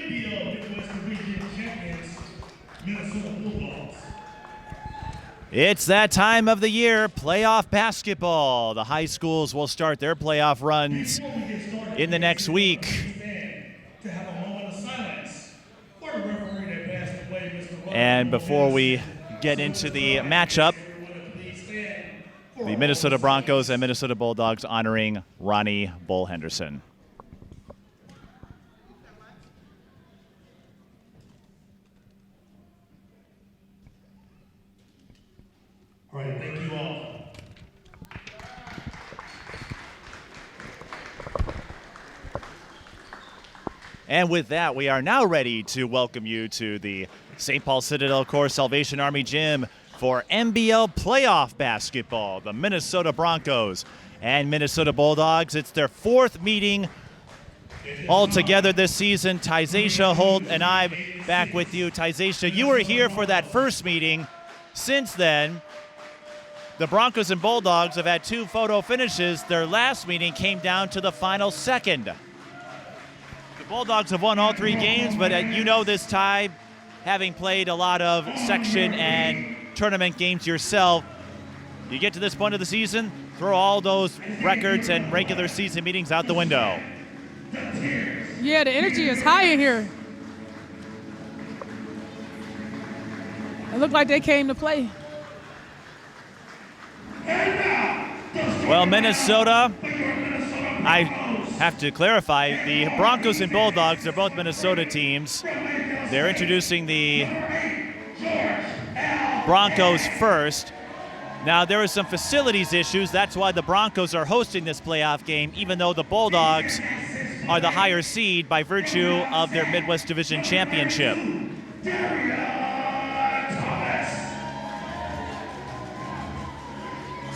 MBL Midwest Division champions, Minnesota Bulldogs. It's that time of the year, playoff basketball. The high schools will start their playoff runs in the next week. And before we get into the matchup, the Minnesota Broncos and Minnesota Bulldogs honoring Ronnie Bull Henderson. All right, thank you all. And with that, we are now ready to welcome you to the St. Paul Citadel Corps Salvation Army Gym for MBL Playoff Basketball. The Minnesota Broncos and Minnesota Bulldogs. It's their fourth meeting all together this season. Tyzashia, Holt, and I back with you. Tyzashia, you were here for that first meeting. Since then, the Broncos and Bulldogs have had two photo finishes. Their last meeting came down to the final second. The Bulldogs have won all three games, but you know this, Ty, having played a lot of section and tournament games yourself, you get to this point of the season, throw all those records and regular season meetings out the window. Yeah, the energy is high in here. It looked like they came to play. Well, Minnesota, I have to clarify, the Broncos and Bulldogs, they're both Minnesota teams. They're introducing the Broncos first. Now, there are some facilities issues. That's why the Broncos are hosting this playoff game, even though the Bulldogs are the higher seed by virtue of their Midwest Division championship.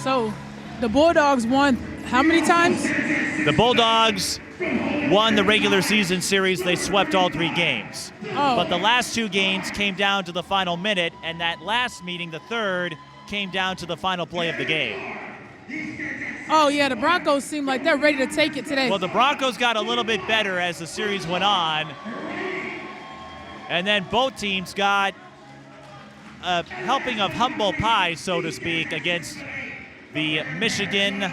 So, the Bulldogs won how many times? The Bulldogs won the regular season series. They swept all three games. Oh. But the last two games came down to the final minute, and that last meeting, the third, came down to the final play of the game. Oh, yeah, the Broncos seem like they're ready to take it today. Well, the Broncos got a little bit better as the series went on. And then both teams got a helping of humble pie, so to speak, against the Michigan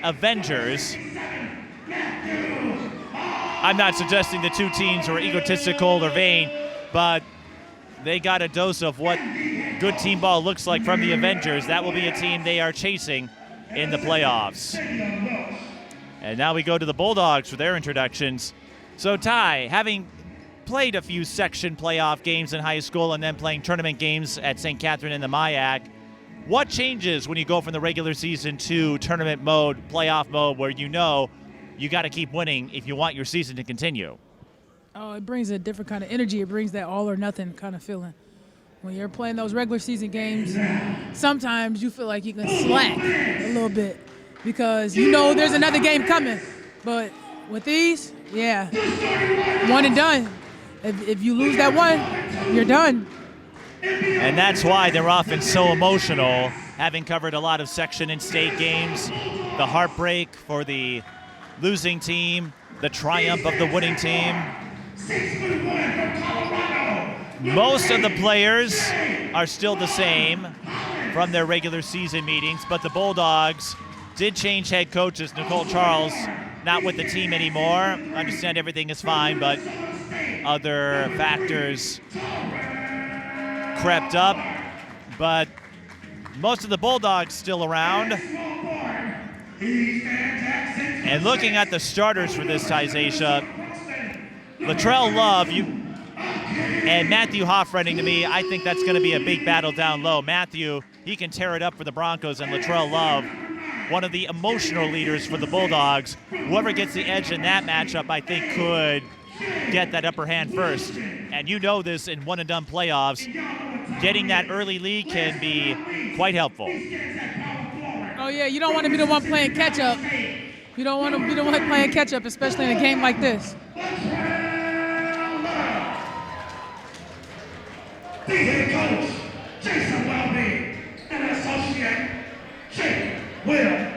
Avengers. I'm not suggesting the two teams were egotistical or vain, but they got a dose of what good team ball looks like from the Avengers. That will be a team they are chasing in the playoffs. And now we go to the Bulldogs for their introductions. So Ty, having played a few section playoff games in high school and then playing tournament games at St. Catherine in the MIAC, what changes when you go from the regular season to tournament mode, playoff mode, where you know you got to keep winning if you want your season to continue? Oh, it brings a different kind of energy. It brings that all or nothing kind of feeling. When you're playing those regular season games, sometimes you feel like you can slack a little bit because you know there's another game coming. But with these, yeah, one and done. If you lose that one, you're done. And that's why they're often so emotional, having covered a lot of section and state games. The heartbreak for the losing team, the triumph of the winning team. Most of the players are still the same from their regular season meetings, but the Bulldogs did change head coaches. Nicole Charles not with the team anymore. I understand everything is fine, but other factors crept up. But most of the Bulldogs still around. And looking at the starters for this Tyzashia, Latrell Love, and Matthew Hoffredding, to me, I think that's going to be a big battle down low. Matthew, he can tear it up for the Broncos, and Latrell Love, one of the emotional leaders for the Bulldogs. Whoever gets the edge in that matchup, I think, could get that upper hand first. And you know this in one-and-done playoffs, getting that early lead can be quite helpful. Oh, yeah, you don't want to be the one playing catch-up. You don't want to be the one playing catch-up, especially in a game like this. The head coach, Jason Welby, and associate, Jake Will.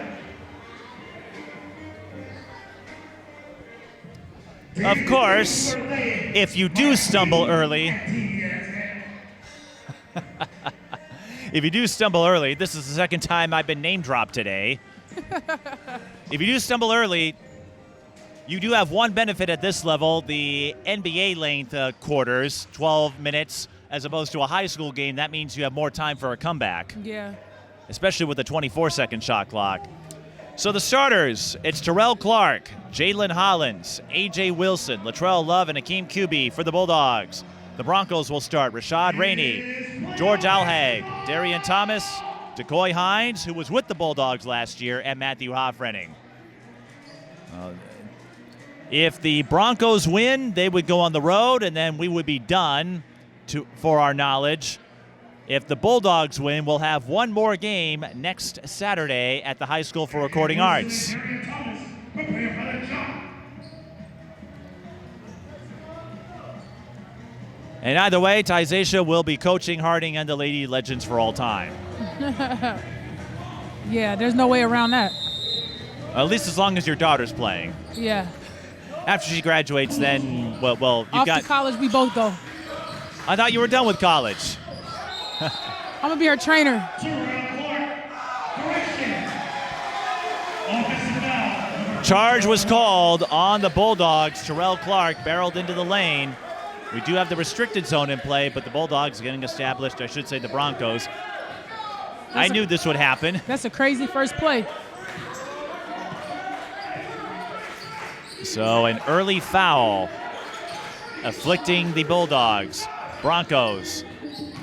Of course, if you do stumble early, this is the second time I've been name dropped today. If you do stumble early, you do have one benefit at this level, the NBA length quarters, 12 minutes, as opposed to a high school game. That means you have more time for a comeback. Yeah. Especially with a 24-second shot clock. So the starters, it's Terrell Clark, Jalen Hollins, A.J. Wilson, Latrell Love, and Akeem Kubi for the Bulldogs. The Broncos will start Rashad Rainey, George Alhag, Darian Thomas, Decoy Hines, who was with the Bulldogs last year, and Matthew Hoffrening. If the Broncos win, they would go on the road, and then we would be done, for our knowledge. If the Bulldogs win, we'll have one more game next Saturday at the High School for Recording Arts. And either way, Tyzashia will be coaching Harding and the Lady Legends for all time. Yeah, there's no way around that. At least as long as your daughter's playing. Yeah. After she graduates, then, well, you've got... Off to college, we both go. I thought you were done with college. I'm going to be her trainer. Charge was called on the Bulldogs. Terrell Clark barreled into the lane. We do have the restricted zone in play, but the Bulldogs getting established, I should say the Broncos. I knew this would happen. That's a crazy first play. So an early foul afflicting the Bulldogs. Broncos,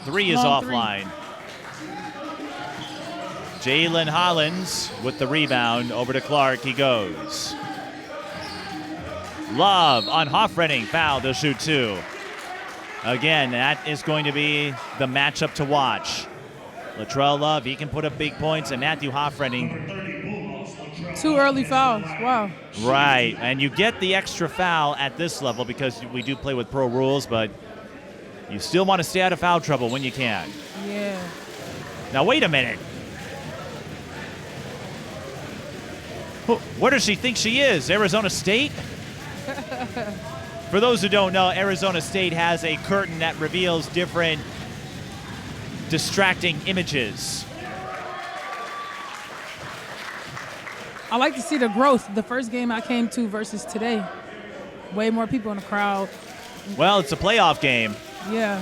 3 is offline. Jalen Hollins with the rebound. Over to Clark, he goes. Love on Hoffrening, foul, they'll shoot 2. Again, that is going to be the matchup to watch. Latrell Love, he can put up big points, and Matthew Hoffrening. 2 early fouls, wow. Right, and you get the extra foul at this level because we do play with pro rules, but you still want to stay out of foul trouble when you can. Yeah. Now, wait a minute. Where does she think she is? Arizona State? For those who don't know, Arizona State has a curtain that reveals different distracting images. I like to see the growth. The first game I came to versus today. Way more people in the crowd. Well, it's a playoff game. Yeah.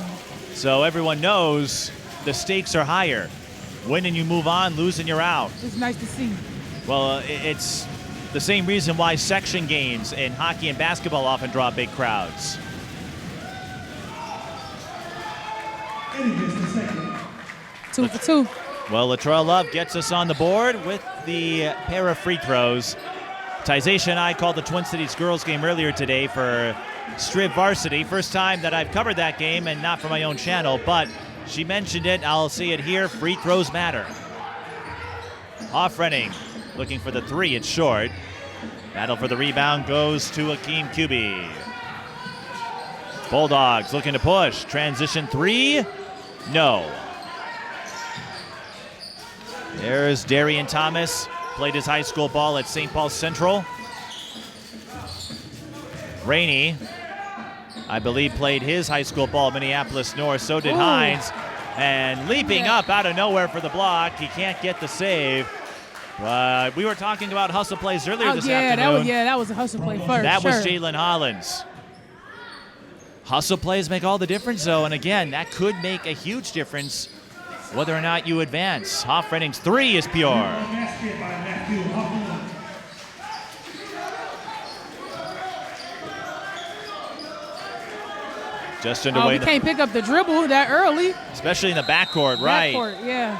So everyone knows the stakes are higher. Win and you move on, lose and you're out. It's nice to see. Well, it's the same reason why section games in hockey and basketball often draw big crowds. Two for 2. Well, Latrell Love gets us on the board with the pair of free throws. Tyzashia and I called the Twin Cities girls game earlier today for Strib Varsity. First time that I've covered that game, and not for my own channel, but she mentioned it. I'll see it here. Free throws matter. Hoffrening looking for the 3. It's short. Battle for the rebound goes to Akeem Kubi. Bulldogs looking to push. Transition 3. No. There's Darian Thomas. Played his high school ball at St. Paul Central. Rainey, I believe, played his high school ball at Minneapolis North. So did Hines. And leaping up out of nowhere for the block. He can't get the save. We were talking about hustle plays earlier this afternoon. That was a hustle play first. That was Jalen Hollins. Hustle plays make all the difference, though. And again, that could make a huge difference whether or not you advance. Hoffrening's 3 is pure. Just underway. We can't pick up the dribble that early. Especially in the backcourt, right? Backcourt, yeah.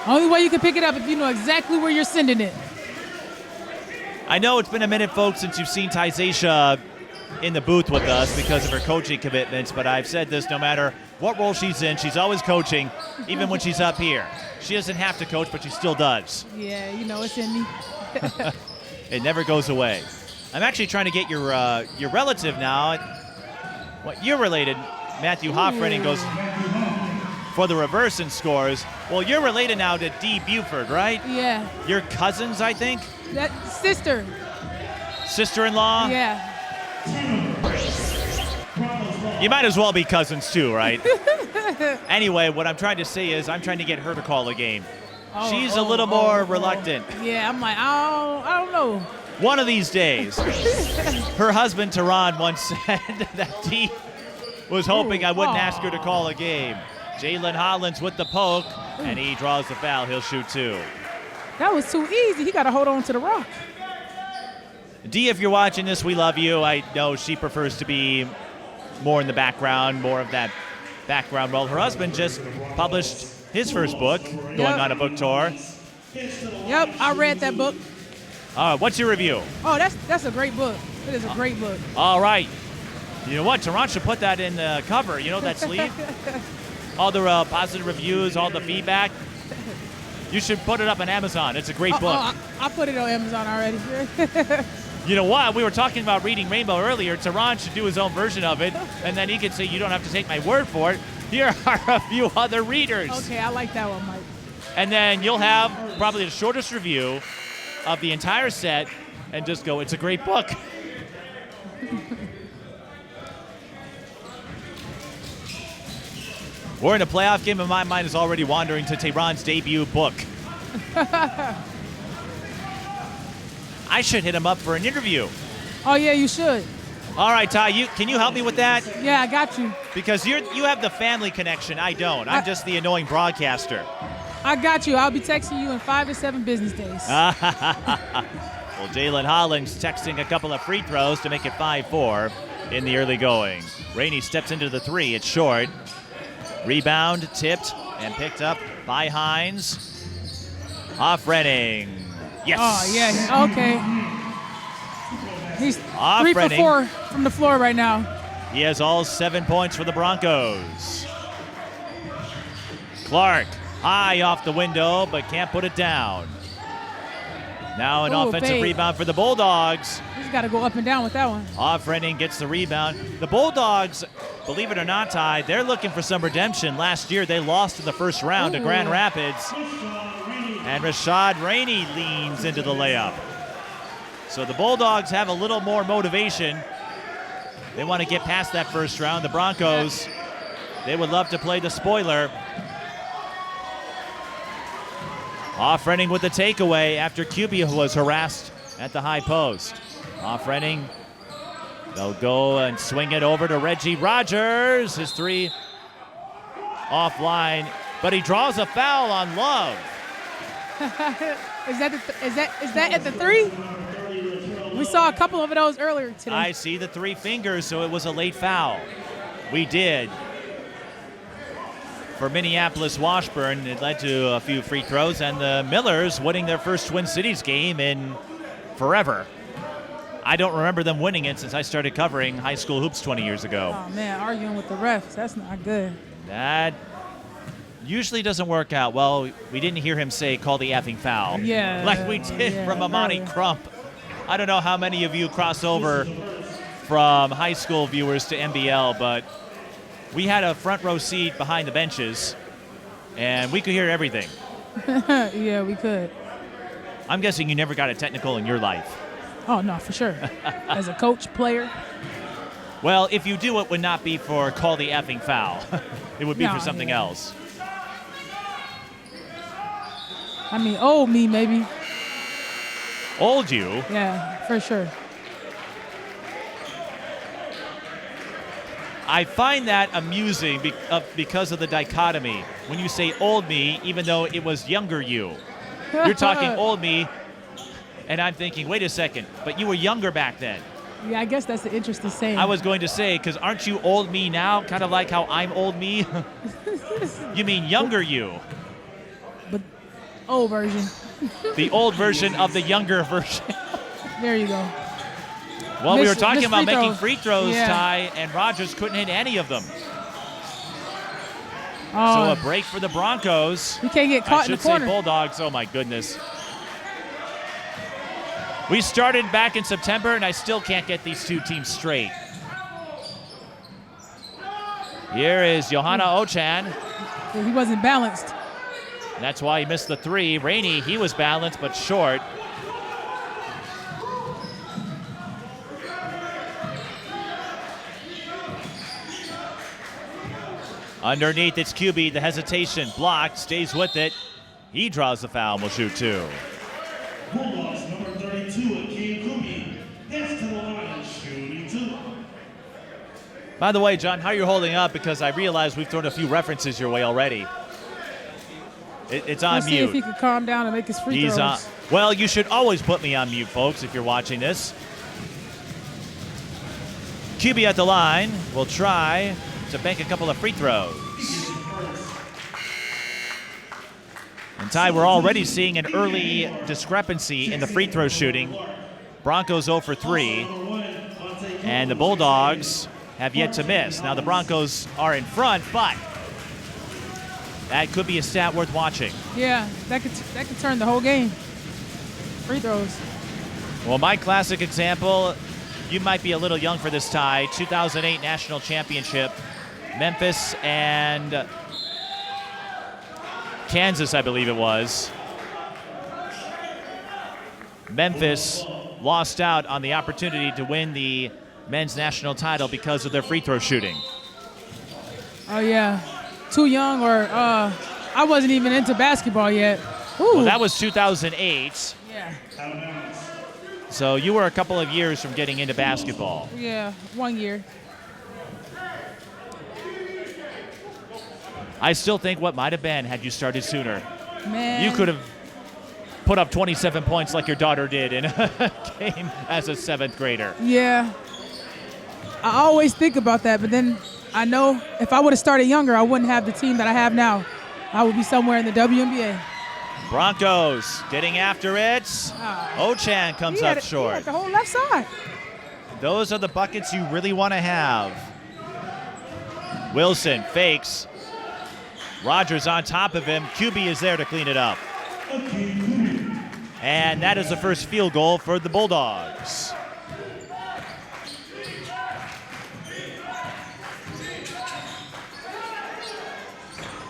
Only way you can pick it up if you know exactly where you're sending it. I know it's been a minute, folks, since you've seen Tyzashia in the booth with us because of her coaching commitments, but I've said this, no matter what role she's in, she's always coaching, even when she's up here. She doesn't have to coach, but she still does. Yeah, you know, it's in me. It never goes away. I'm actually trying to get your relative now. What, you're related. Matthew Hoffrening goes for the reverse and scores. Well, you're related now to Dee Buford, right? Yeah. Your cousins, I think? That sister. sister-in-law? Yeah. You might as well be cousins too, right? Anyway, what I'm trying to say is I'm trying to get her to call a game. She's a little more reluctant. Yeah, I'm like, I don't know. One of these days. Her husband, Teron, once said that he was hoping I wouldn't ask her to call a game. Jalen Hollins with the poke, and he draws the foul. He'll shoot 2. That was too easy. He got to hold on to the rock. Dee, if you're watching this, we love you. I know she prefers to be more in the background, more of that background role. Her husband just published his first book, going on a book tour. Yep, I read that book. What's your review? Oh, that's a great book. It is a great book. All right. You know what? Teron should put that in the cover. You know that sleeve? All the positive reviews, all the feedback. You should put it up on Amazon. It's a great book. I put it on Amazon already. You know what? We were talking about Reading Rainbow earlier. Teron should do his own version of it, and then he could say, you don't have to take my word for it. Here are a few other readers. Okay, I like that one, Mike. And then you'll have probably the shortest review of the entire set and just go, it's a great book. We're in a playoff game, and my mind is already wandering to Teron's debut book. I should hit him up for an interview. Oh, yeah, you should. All right, Ty, can you help me with that? Yeah, I got you. Because you have the family connection. I don't. I'm just the annoying broadcaster. I got you. I'll be texting you in 5 to 7 business days. Well, Jalen Hollins texting a couple of free throws to make it 5-4 in the early going. Rainey steps into the 3. It's short. Rebound, tipped, and picked up by Hines. Off Renning. Yes. Oh, yeah. Okay. He's Off 3 for Renning. 4 from the floor right now. He has all 7 points for the Broncos. Clark, high off the window, but can't put it down. Now an offensive rebound for the Bulldogs. He's got to go up and down with that one. Off Renning gets the rebound. The Bulldogs, believe it or not, Ty, they're looking for some redemption. Last year they lost in the first round to Grand Rapids. And Rashad Rainey leans into the layup. So the Bulldogs have a little more motivation. They want to get past that first round. The Broncos, they would love to play the spoiler. Off Renning with the takeaway after QB was harassed at the high post. Off Renning, they'll go and swing it over to Reggie Rogers. His 3 offline, but he draws a foul on Love. Is that at the 3? We saw a couple of those earlier today. I see the 3 fingers, so it was a late foul. We did. For Minneapolis Washburn, it led to a few free throws, and the Millers winning their first Twin Cities game in forever. I don't remember them winning it since I started covering high school hoops 20 years ago. Oh, man, arguing with the refs. That's not good. That usually doesn't work out. Well, we didn't hear him say, call the effing foul. Yeah. Like we did from Amani Crump. I don't know how many of you cross over from high school viewers to MBL, but we had a front row seat behind the benches, and we could hear everything. Yeah, we could. I'm guessing you never got a technical in your life. Oh, no, for sure. As a coach, player. Well, if you do, it would not be for call the effing foul. It would be for something else. I mean, old me, maybe. Old you? Yeah, for sure. I find that amusing because of the dichotomy. When you say old me, even though it was younger you. You're talking old me, and I'm thinking, wait a second, but you were younger back then. Yeah, I guess that's the interesting saying. I was going to say, because aren't you old me now? Kind of like how I'm old me? You mean younger you. But old version. The old version of the younger version. There you go. Well, we were talking about making free throws, yeah. Ty, and Rogers couldn't hit any of them. Oh, So a break for the Broncos. you can't get caught in I the should corner. say Bulldogs. Oh, my goodness. We started back in September, and I still can't get these two teams straight. Here is Johanna Ochan. He wasn't balanced. And that's why he missed the 3. Rainey, he was balanced but short. Underneath, it's QB. The hesitation blocked, stays with it. He draws the foul and will shoot 2. Bulldogs number 32, Akeem Kubi, heads to the line, shooting 2. By the way, John, how are you holding up? Because I realize we've thrown a few references your way already. It's on Let's mute. see if he can calm down and make his free He's throws. well, you should always put me on mute, folks, if you're watching this. QB at the line will try to bank a couple of free throws. And Ty, we're already seeing an early discrepancy in the free throw shooting. Broncos 0 for 3, and the Bulldogs have yet to miss. Now the Broncos are in front, but that could be a stat worth watching. Yeah, that could turn the whole game. Free throws. Well, my classic example, you might be a little young for this, Ty. 2008 National Championship, Memphis and Kansas, I believe it was. Memphis lost out on the opportunity to win the men's national title because of their free throw shooting. Oh, yeah. Too young, or I wasn't even into basketball yet. Ooh. Well, that was 2008. Yeah. So you were a couple of years from getting into basketball. Yeah, 1 year. I still think what might have been had you started sooner. Man. You could have put up 27 points like your daughter did in a game as a 7th grader. Yeah. I always think about that, but then I know if I would have started younger, I wouldn't have the team that I have now. I would be somewhere in the WNBA. Broncos getting after it. Ochan comes up He short. had the whole left side. Those are the buckets you really want to have. Wilson fakes. Rogers on top of him. QB is there to clean it up. And that is the first field goal for the Bulldogs.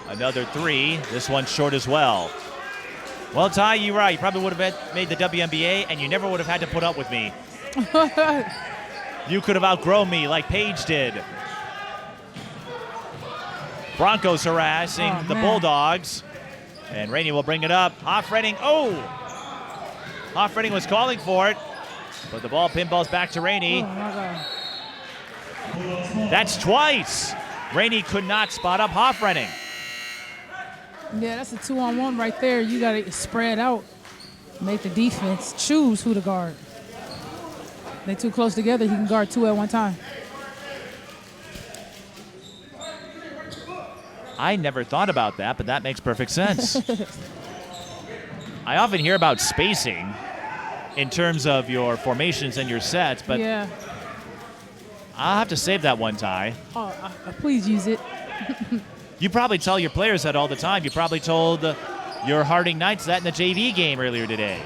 Another 3. This one's short as well. Well, Ty, you're right. You probably would have made the WNBA, and you never would have had to put up with me. You could have outgrown me like Paige did. Broncos harassing the Bulldogs. And Rainey will bring it up. Hoffredding, Hoffredding was calling for it, but the ball pinballs back to Rainey. Oh, my God. That's twice. Rainey could not spot up Hoffredding. Yeah, that's a 2-on-1 right there. You got to spread out, make the defense choose who to guard. They too close together, he can guard 2 at one time. I never thought about that, but that makes perfect sense. I often hear about spacing in terms of your formations and your sets, but yeah. I'll have to save that one, Ty. Oh, please use it. You probably tell your players that all the time. You probably told your Harding Knights that in the JV game earlier today.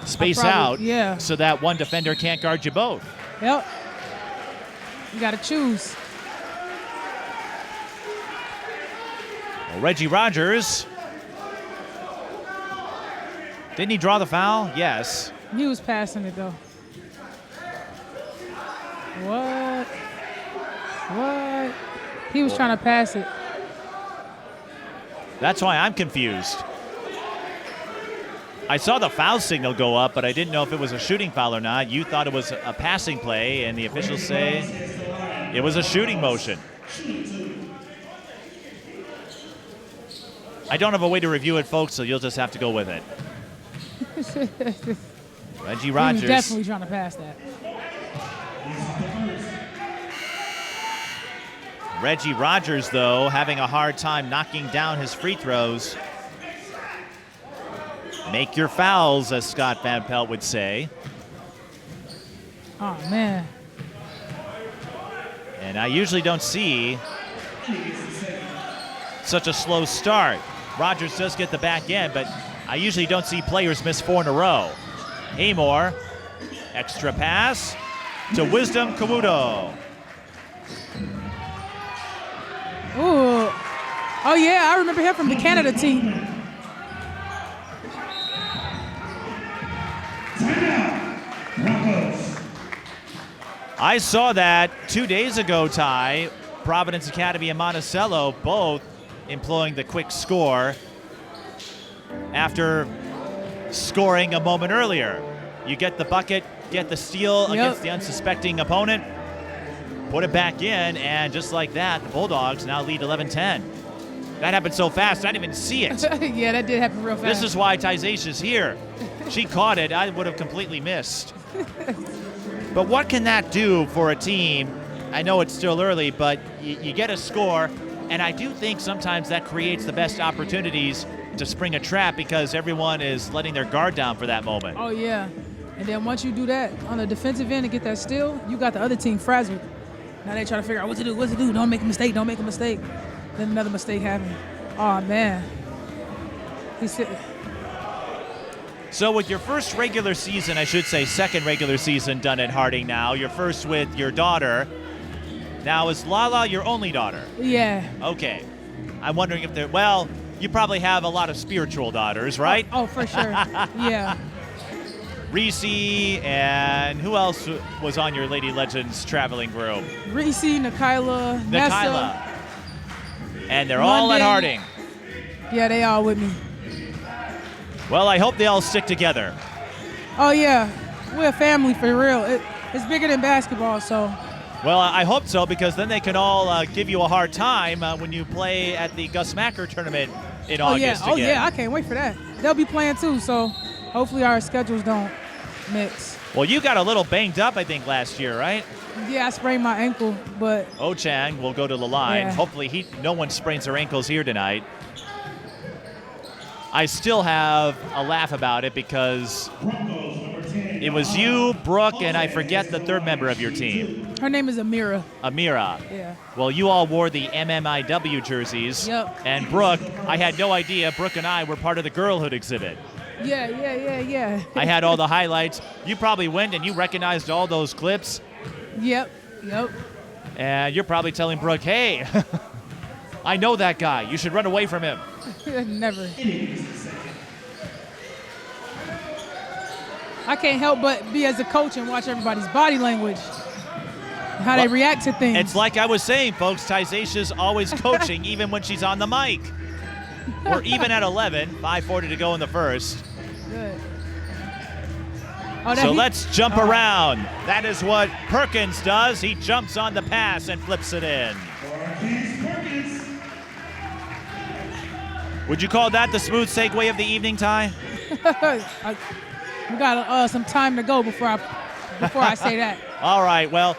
Space out so that one defender can't guard you both. Yep. You got to choose. Well, Reggie Rogers. Didn't he draw the foul? Yes. He was passing it, though. What? He was trying to pass it. That's why I'm confused. I saw the foul signal go up, but I didn't know if it was a shooting foul or not. You thought it was a passing play, and the officials say it was a shooting motion. I don't have a way to review it, folks, so you'll just have to go with it. Reggie Rogers. He was definitely trying to pass that. Reggie Rogers, though, having a hard time knocking down his free throws. Make your fouls, as Scott Van Pelt would say. Oh, man. And I usually don't see such a slow start. Rogers does get the back end, but I usually don't see players miss 4 in a row. Haymore, extra pass to Wisdom Kamuto. Ooh. Oh, yeah, I remember him from the Canada team. I saw that 2 days ago, Ty, Providence Academy and Monticello both employing the quick score after scoring a moment earlier. You get the bucket, get the steal against the unsuspecting opponent, put it back in, and just like that, the Bulldogs now lead 11-10. That happened so fast, I didn't even see it. Yeah, that did happen real fast. This is why Tyzashia's here. She caught it. I would have completely missed. But what can that do for a team? I know it's still early, but you get a score, and I do think sometimes that creates the best opportunities to spring a trap because everyone is letting their guard down for that moment. Oh, yeah. And then once you do that on the defensive end and get that steal, you got the other team frazzled. Now they try to figure out what to do. Don't make a mistake. Then another mistake happened. Oh, man. So with your first regular season, I should say second regular season done at Harding now, your first with your daughter. Now, is Lala your only daughter? Yeah. Okay. I'm wondering if you probably have a lot of spiritual daughters, right? Oh, for sure. Yeah. Reese, and who else was on your Lady Legends traveling group? Reese, Nikayla, Nessa. And they're all at Harding. Yeah, they all with me. Well, I hope they all stick together. Oh, yeah. We're a family for real. It's bigger than basketball, so. Well, I hope so, because then they can all give you a hard time when you play at the Gus Macker tournament in August again. Oh, yeah, I can't wait for that. They'll be playing too, so hopefully our schedules don't mix. Well, you got a little banged up, I think, last year, right? Yeah, I sprained my ankle, but. Ochang will go to the line. Yeah. Hopefully no one sprains their ankles here tonight. I still have a laugh about it because it was you, Brooke, and I forget the third member of your team. Her name is Amira. Amira. Yeah. Well, you all wore the MMIW jerseys. Yep. And Brooke, I had no idea Brooke and I were part of the girlhood exhibit. Yeah. I had all the highlights. You probably went and you recognized all those clips. Yep. And you're probably telling Brooke, hey, I know that guy. You should run away from him. Never. I can't help but be as a coach and watch everybody's body language, how they react to things. It's like I was saying, folks, Tyzashia's always coaching even when she's on the mic. We're even at 11, 5:40 to go in the first. Good. So let's jump around. That is what Perkins does. He jumps on the pass and flips it in. Would you call that the smooth segue of the evening, Ty? We got some time to go before I say that. All right, well,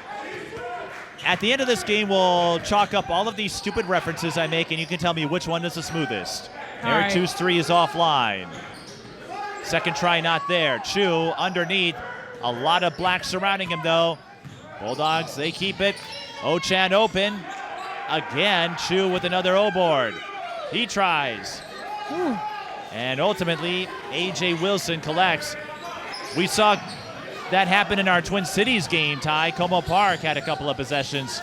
at the end of this game, we'll chalk up all of these stupid references I make, and you can tell me which one is the smoothest. Eric Chu's three is offline. Second try not there. Chu underneath. A lot of black surrounding him, though. Bulldogs, they keep it. Ochan open. Again, Chu with another O-board. He tries. Ooh. And ultimately, A.J. Wilson collects. We saw that happen in our Twin Cities game, Ty. Como Park had a couple of possessions.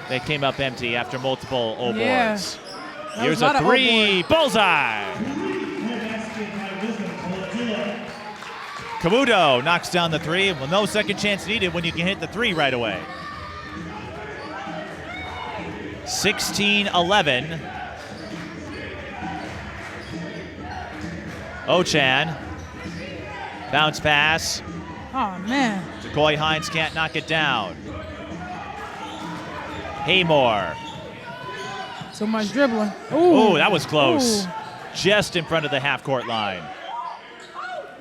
They came up empty after multiple O-boards. Yeah. Here's a three. Bullseye. Kamuto knocks down the three. Well, no second chance needed when you can hit the three right away. 16-11. Ochan. Bounce pass. Oh, man. Jacoy Hines can't knock it down. Haymore. So much dribbling. Ooh, that was close. Ooh. Just in front of the half-court line.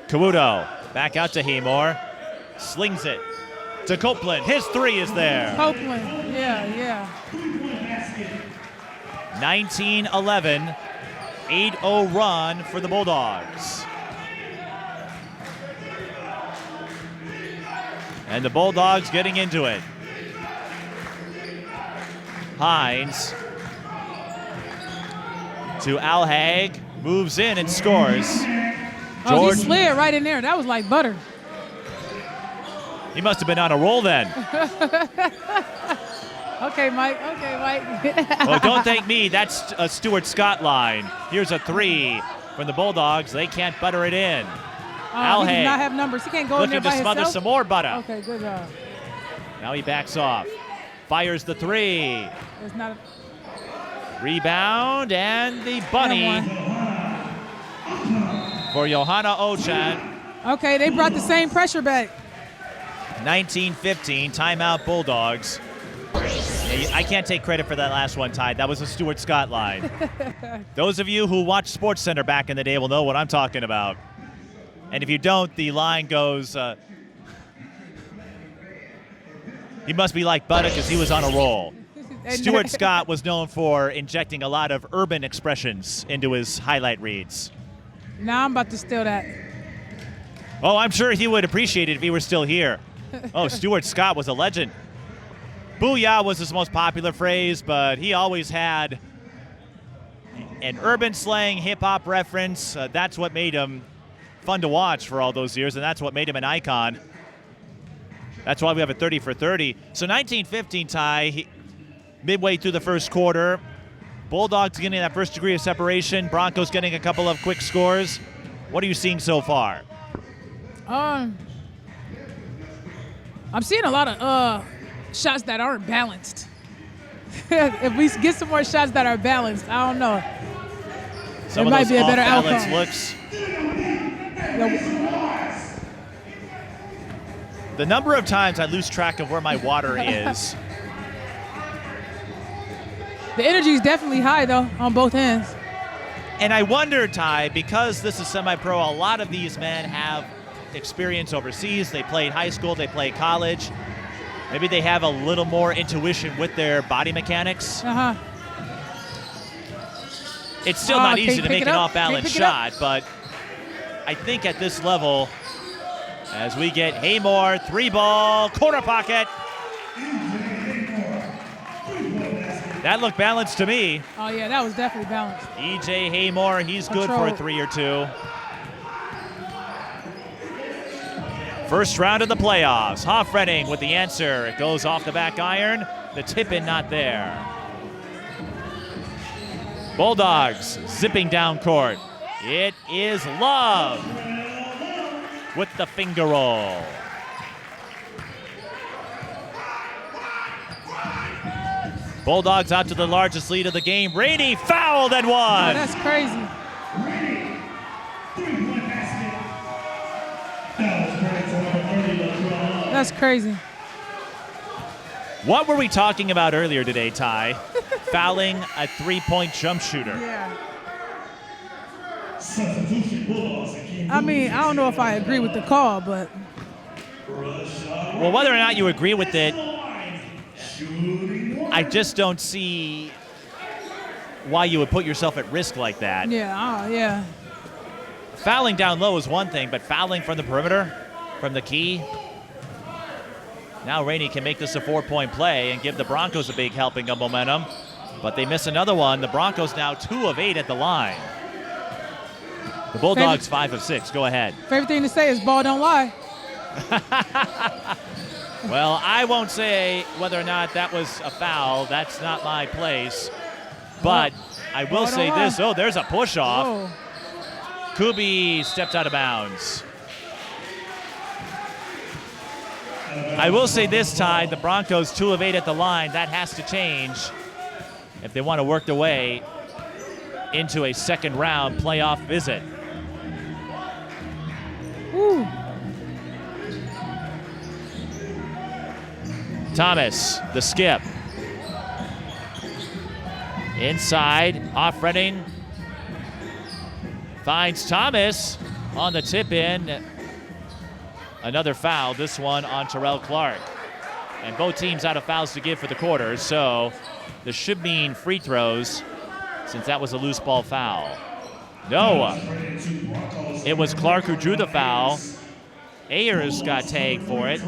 Kamuto back out to Haymore. Slings it to Copeland. His three is there. Copeland, yeah. 19-11. 8-0 run for the Bulldogs. And the Bulldogs getting into it. Hines to Alhag, moves in and scores. Oh, he slid right in there. That was like butter. He must have been on a roll then. Okay, Mike. Well, don't thank me. That's a Stuart Scott line. Here's a three from the Bulldogs. They can't butter it in. He does not have numbers. He can't go in there by himself. Looking to smother some more butter. Okay, good job. Now he backs off. fires the three. It's not. Rebound and the bunny for Johanna Ochan. Okay, they brought the same pressure back. 19-15, timeout Bulldogs. I can't take credit for that last one, Ty. That was a Stuart Scott line. Those of you who watched SportsCenter back in the day will know what I'm talking about. And if you don't, the line goes, he must be like Butter because he was on a roll. Stuart Scott was known for injecting a lot of urban expressions into his highlight reads. Now I'm about to steal that. Oh, I'm sure he would appreciate it if he were still here. Oh, Stuart Scott was a legend. Booyah was his most popular phrase, but he always had an urban slang hip-hop reference. That's what made him fun to watch for all those years, and that's what made him an icon. That's why we have a 30 for 30. So 19-15 tie, midway through the first quarter. Bulldogs getting that first degree of separation. Broncos getting a couple of quick scores. What are you seeing so far? I'm seeing a lot of shots that aren't balanced. If we get some more shots that are balanced, I don't know. Some it of might those be a better off-balance outcome. looks. The number of times I lose track of where my water is. The energy is definitely high, though, on both ends. And I wonder, Ty, because this is semi-pro, a lot of these men have experience overseas. They played high school, they played college. Maybe they have a little more intuition with their body mechanics. Uh-huh. It's still not can easy you to pick make it an up? off-balance Can you pick it up? shot, but I think at this level, as we get Haymore, three ball, corner pocket. That looked balanced to me. Oh, yeah, that was definitely balanced. E.J. Haymore, he's good for a Control. 3 or 2. First round of the playoffs. Hoffredding with the answer. It goes off the back iron. The tip-in not there. Bulldogs zipping down court. It is Love with the finger roll. Bulldogs out to the largest lead of the game. Rainey fouled and Oh, one. that's crazy. That's crazy. What were we talking about earlier today, Ty? Fouling a three-point jump shooter. Yeah. I mean, I don't know if I agree with the call, but Well, whether or not you agree with it, I just don't see why you would put yourself at risk like that. yeah. Fouling down low is one thing, but fouling from the perimeter, from the key. Now Rainey can make this a 4-point play and give the Broncos a big helping of momentum, but they miss another one. The Broncos now 2 of 8 at the line. The Bulldogs 5 of 6. Go ahead. Favorite thing to say is ball don't lie. Well, I won't say whether or not that was a foul. That's not my place. But I will say this. Oh, there's a push-off. Oh, Kubi stepped out of bounds. I will say this, Ty, the Broncos 2 of 8 at the line. That has to change if they want to work their way into a second round playoff visit. woo. Thomas, the skip. Inside, off-running. Finds Thomas on the tip-in. Another foul, this one on Terrell Clark. And both teams out of fouls to give for the quarter, so this should mean free throws since that was a loose ball foul. No, it was Clark who drew the foul. Ayers got tagged for it.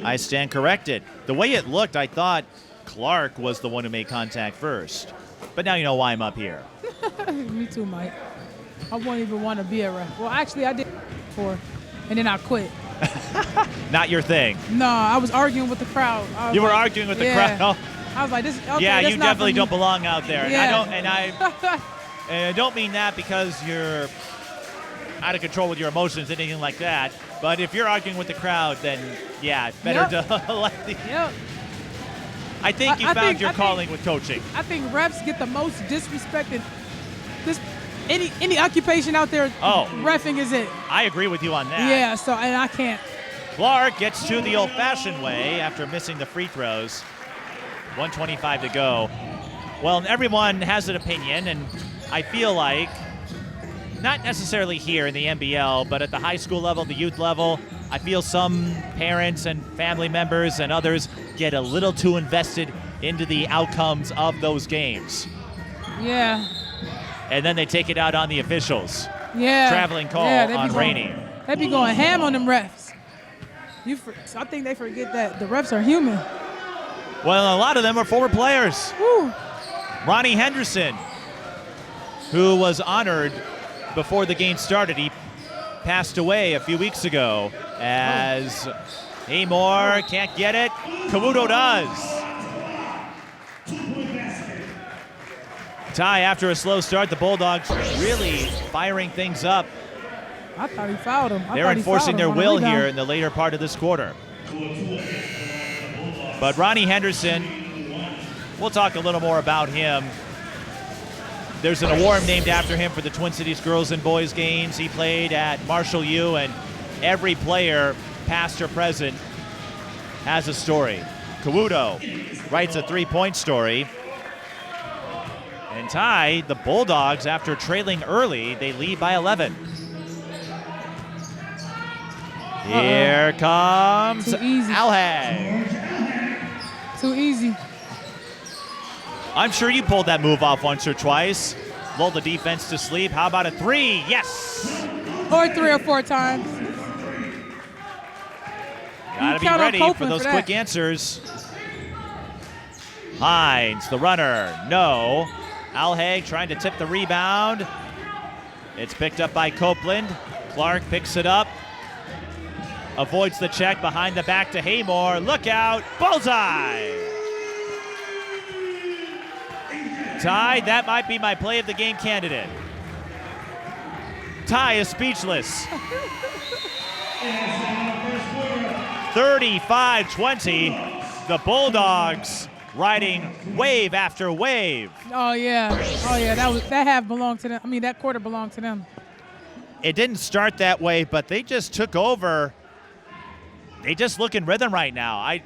I stand corrected. The way it looked, I thought Clark was the one who made contact first. But now you know why I'm up here. Me too, Mike. I won't even want to be a ref. Well, actually, I did before, and then I quit. Not your thing. No, I was arguing with the crowd. You were arguing with the yeah. crowd. I was like, "This." Okay, Yeah, that's you not definitely for me. don't belong out there. Yeah. And I don't mean that because you're out of control with your emotions, anything like that. But if you're arguing with the crowd, then, yeah, better to let the... Yep. I think you found your calling with coaching. I think refs get the most disrespected. Any occupation out there, reffing is it. I agree with you on that. Yeah, so, and I can't. Clark gets to the old-fashioned way after missing the free throws. 1:25 to go. Well, everyone has an opinion, and I feel like, not necessarily here in the MBL, but at the high school level, the youth level, I feel some parents and family members and others get a little too invested into the outcomes of those games. Yeah. And then they take it out on the officials. Yeah. Traveling call on Rainey. They be going ham on them refs. So I think they forget that the refs are human. Well, a lot of them are former players. Woo. Ronnie Henderson, who was honored before the game started. He passed away a few weeks ago as Amor can't get it. Kawudo does. Ty, after a slow start, the Bulldogs really firing things up. I thought he fouled him. They're enforcing their will here in the later part of this quarter. But Ronnie Henderson, we'll talk a little more about him. There's an award named after him for the Twin Cities girls and boys games. He played at Marshall U, and every player, past or present, has a story. Kawudo writes a three-point story. And Ty, the Bulldogs, after trailing early, they lead by 11. Here comes Alhag. Too easy. I'm sure you pulled that move off once or twice. Lulled the defense to sleep. How about a three? Yes! Or 3 or 4 times. Gotta be ready for those quick answers. Hines, the runner. No. Alhag trying to tip the rebound. It's picked up by Copeland. Clark picks it up. Avoids the check behind the back to Haymore. Look out. Bullseye. Ty, that might be my play of the game candidate. Ty is speechless. 35-20. The Bulldogs riding wave after wave. Oh yeah. That half belonged to them. I mean, that quarter belonged to them. It didn't start that way, but they just took over. They just look in rhythm right now. I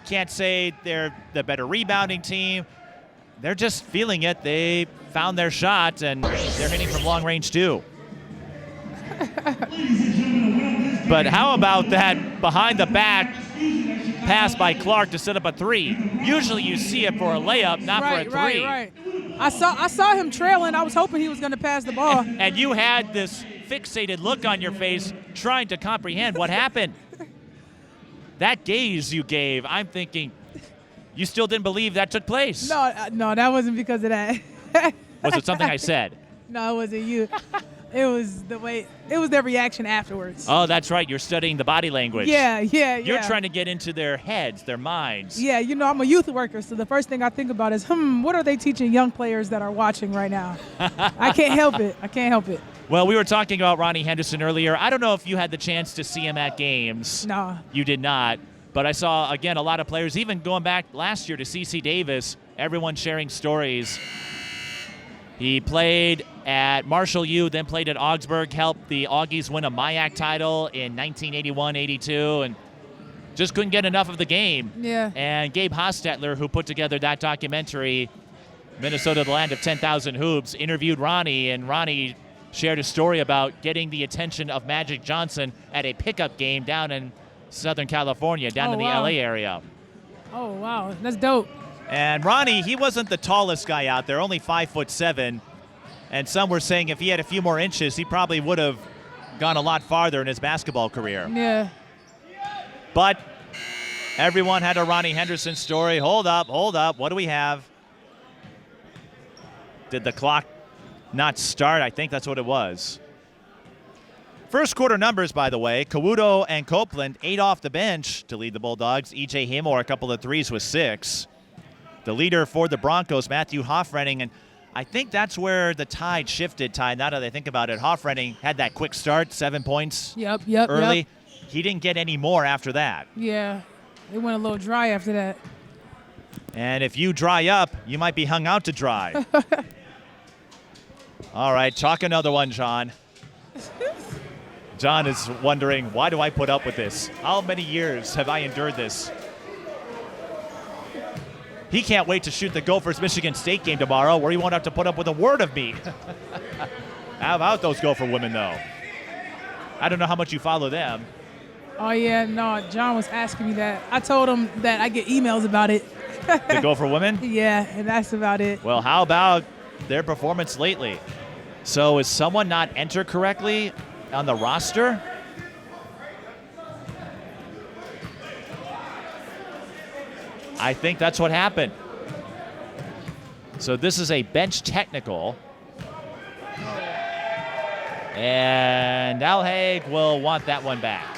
can't say they're the better rebounding team. They're just feeling it. They found their shot, and they're hitting from long range too. But how about that behind the back pass by Clark to set up a three? Usually you see it for a layup, not for a three. Right. I saw him trailing. I was hoping he was going to pass the ball. And you had this fixated look on your face trying to comprehend what happened. That gaze you gave, I'm thinking, you still didn't believe that took place. No, that wasn't because of that. Was it something I said? No, it wasn't you. It was the way. It was their reaction afterwards. Oh, that's right. You're studying the body language. Yeah. You're trying to get into their heads, their minds. Yeah, I'm a youth worker, so the first thing I think about is, what are they teaching young players that are watching right now? I can't help it. Well, we were talking about Ronnie Henderson earlier. I don't know if you had the chance to see him at games. No. You did not. But I saw, again, a lot of players, even going back last year to C.C. Davis, everyone sharing stories. He played at Marshall U, then played at Augsburg, helped the Augies win a MIAC title in 1981-82, and just couldn't get enough of the game. Yeah. And Gabe Hostetler, who put together that documentary, Minnesota, the Land of 10,000 Hoops, interviewed Ronnie, and Ronnie shared a story about getting the attention of Magic Johnson at a pickup game down in Southern California, down in the LA area. Oh, wow. That's dope. And Ronnie, he wasn't the tallest guy out there, only 5'7". And some were saying if he had a few more inches, he probably would have gone a lot farther in his basketball career. Yeah. But everyone had a Ronnie Henderson story. Hold up. What do we have? Did the clock not start? I think that's what it was. First quarter numbers, by the way, Kawudo and Copeland, 8 off the bench to lead the Bulldogs. E.J. Haymore, a couple of threes with 6. The leader for the Broncos, Matthew Hoffrenning, and I think that's where the tide shifted, Ty, now that I think about it. Hoffrenning had that quick start, 7 points early. he didn't get any more after that. Yeah, it went a little dry after that. And if you dry up, you might be hung out to dry. All right, chalk another one, John. John is wondering, why do I put up with this? How many years have I endured this? He can't wait to shoot the Gophers-Michigan State game tomorrow, where he won't have to put up with a word of me. How about those Gopher women, though? I don't know how much you follow them. Oh, yeah, no, John was asking me that. I told him that I get emails about it. The Gopher women? Yeah, and that's about it. Well, how about their performance lately? So is someone not entered correctly on the roster? I think that's what happened. So this is a bench technical. And Al Haig will want that one back.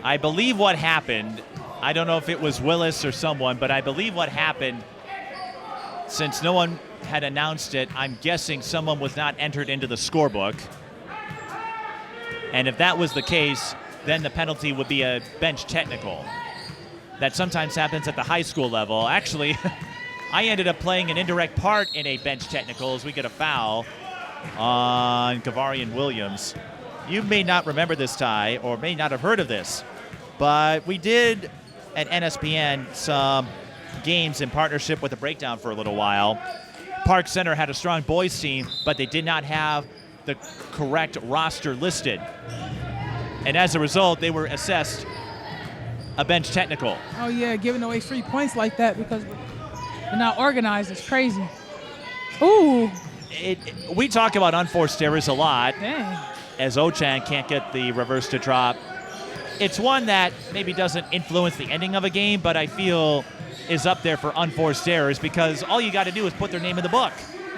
I believe what happened, I don't know if it was Willis or someone, but I believe what happened, since no one had announced it, I'm guessing someone was not entered into the scorebook. And if that was the case, then the penalty would be a bench technical. That sometimes happens at the high school level. Actually, I ended up playing an indirect part in a bench technical as we get a foul on Kavarian Williams. You may not remember this, Ty, or may not have heard of this, but we did at NSPN some games in partnership with the Breakdown for a little while. Park Center had a strong boys team, but they did not have the correct roster listed. And as a result, they were assessed a bench technical. Oh, yeah, giving away free points like that because they're not organized. It's crazy. Ooh. We talk about unforced errors a lot. Dang. As Ochan can't get the reverse to drop. It's one that maybe doesn't influence the ending of a game, but I feel is up there for unforced errors because all you got to do is put their name in the book.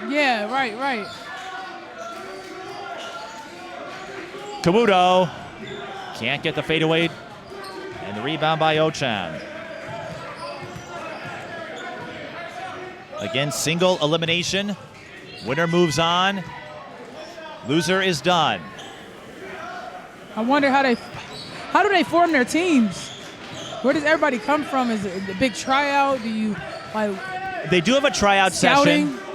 Yeah, right. Kamuto can't get the fadeaway, and the rebound by Ochan. Again, single elimination. Winner moves on. Loser is done. I wonder how do they form their teams? Where does everybody come from? Is it the big tryout? Do you like? They do have a tryout scouting session.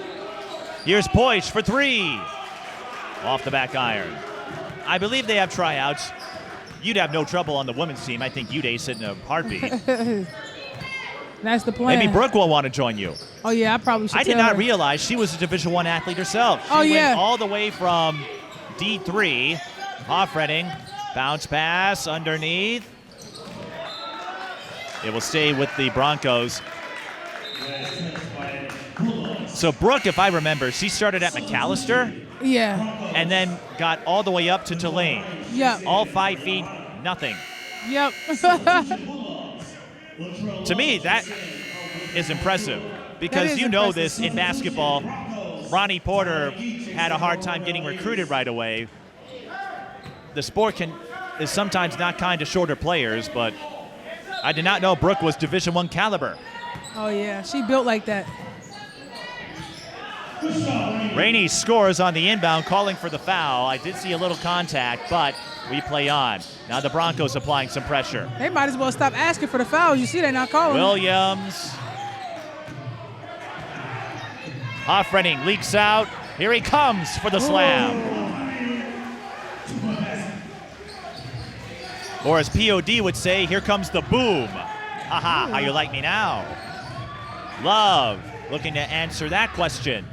Here's Poish for three. Off the back iron. I believe they have tryouts. You'd have no trouble on the women's team. I think you'd ace it in a heartbeat. That's the plan. Maybe Brooke will want to join you. Oh, yeah, I probably should I did tell not her. realize she was a Division I athlete herself. Oh, She yeah. went all the way from D3. Hoffredding, bounce pass underneath. It will stay with the Broncos. So Brooke, if I remember, she started at McAllister Yeah. and then got all the way up to Tulane. Yep. All 5 feet, nothing. Yep. To me, that is impressive because is you know impressive. this in basketball. Ronnie Porter had a hard time getting recruited right away. The sport is sometimes not kind to shorter players, but I did not know Brooke was Division I caliber. Oh, yeah. She built like that. Rainey scores on the inbound, calling for the foul. I did see a little contact, but we play on. Now the Broncos applying some pressure. They might as well stop asking for the fouls. You see they're not calling. Williams. Hoffredding leaks out. Here he comes for the slam. Or as POD would say, here comes the boom. Haha, how you like me now? Love looking to answer that question.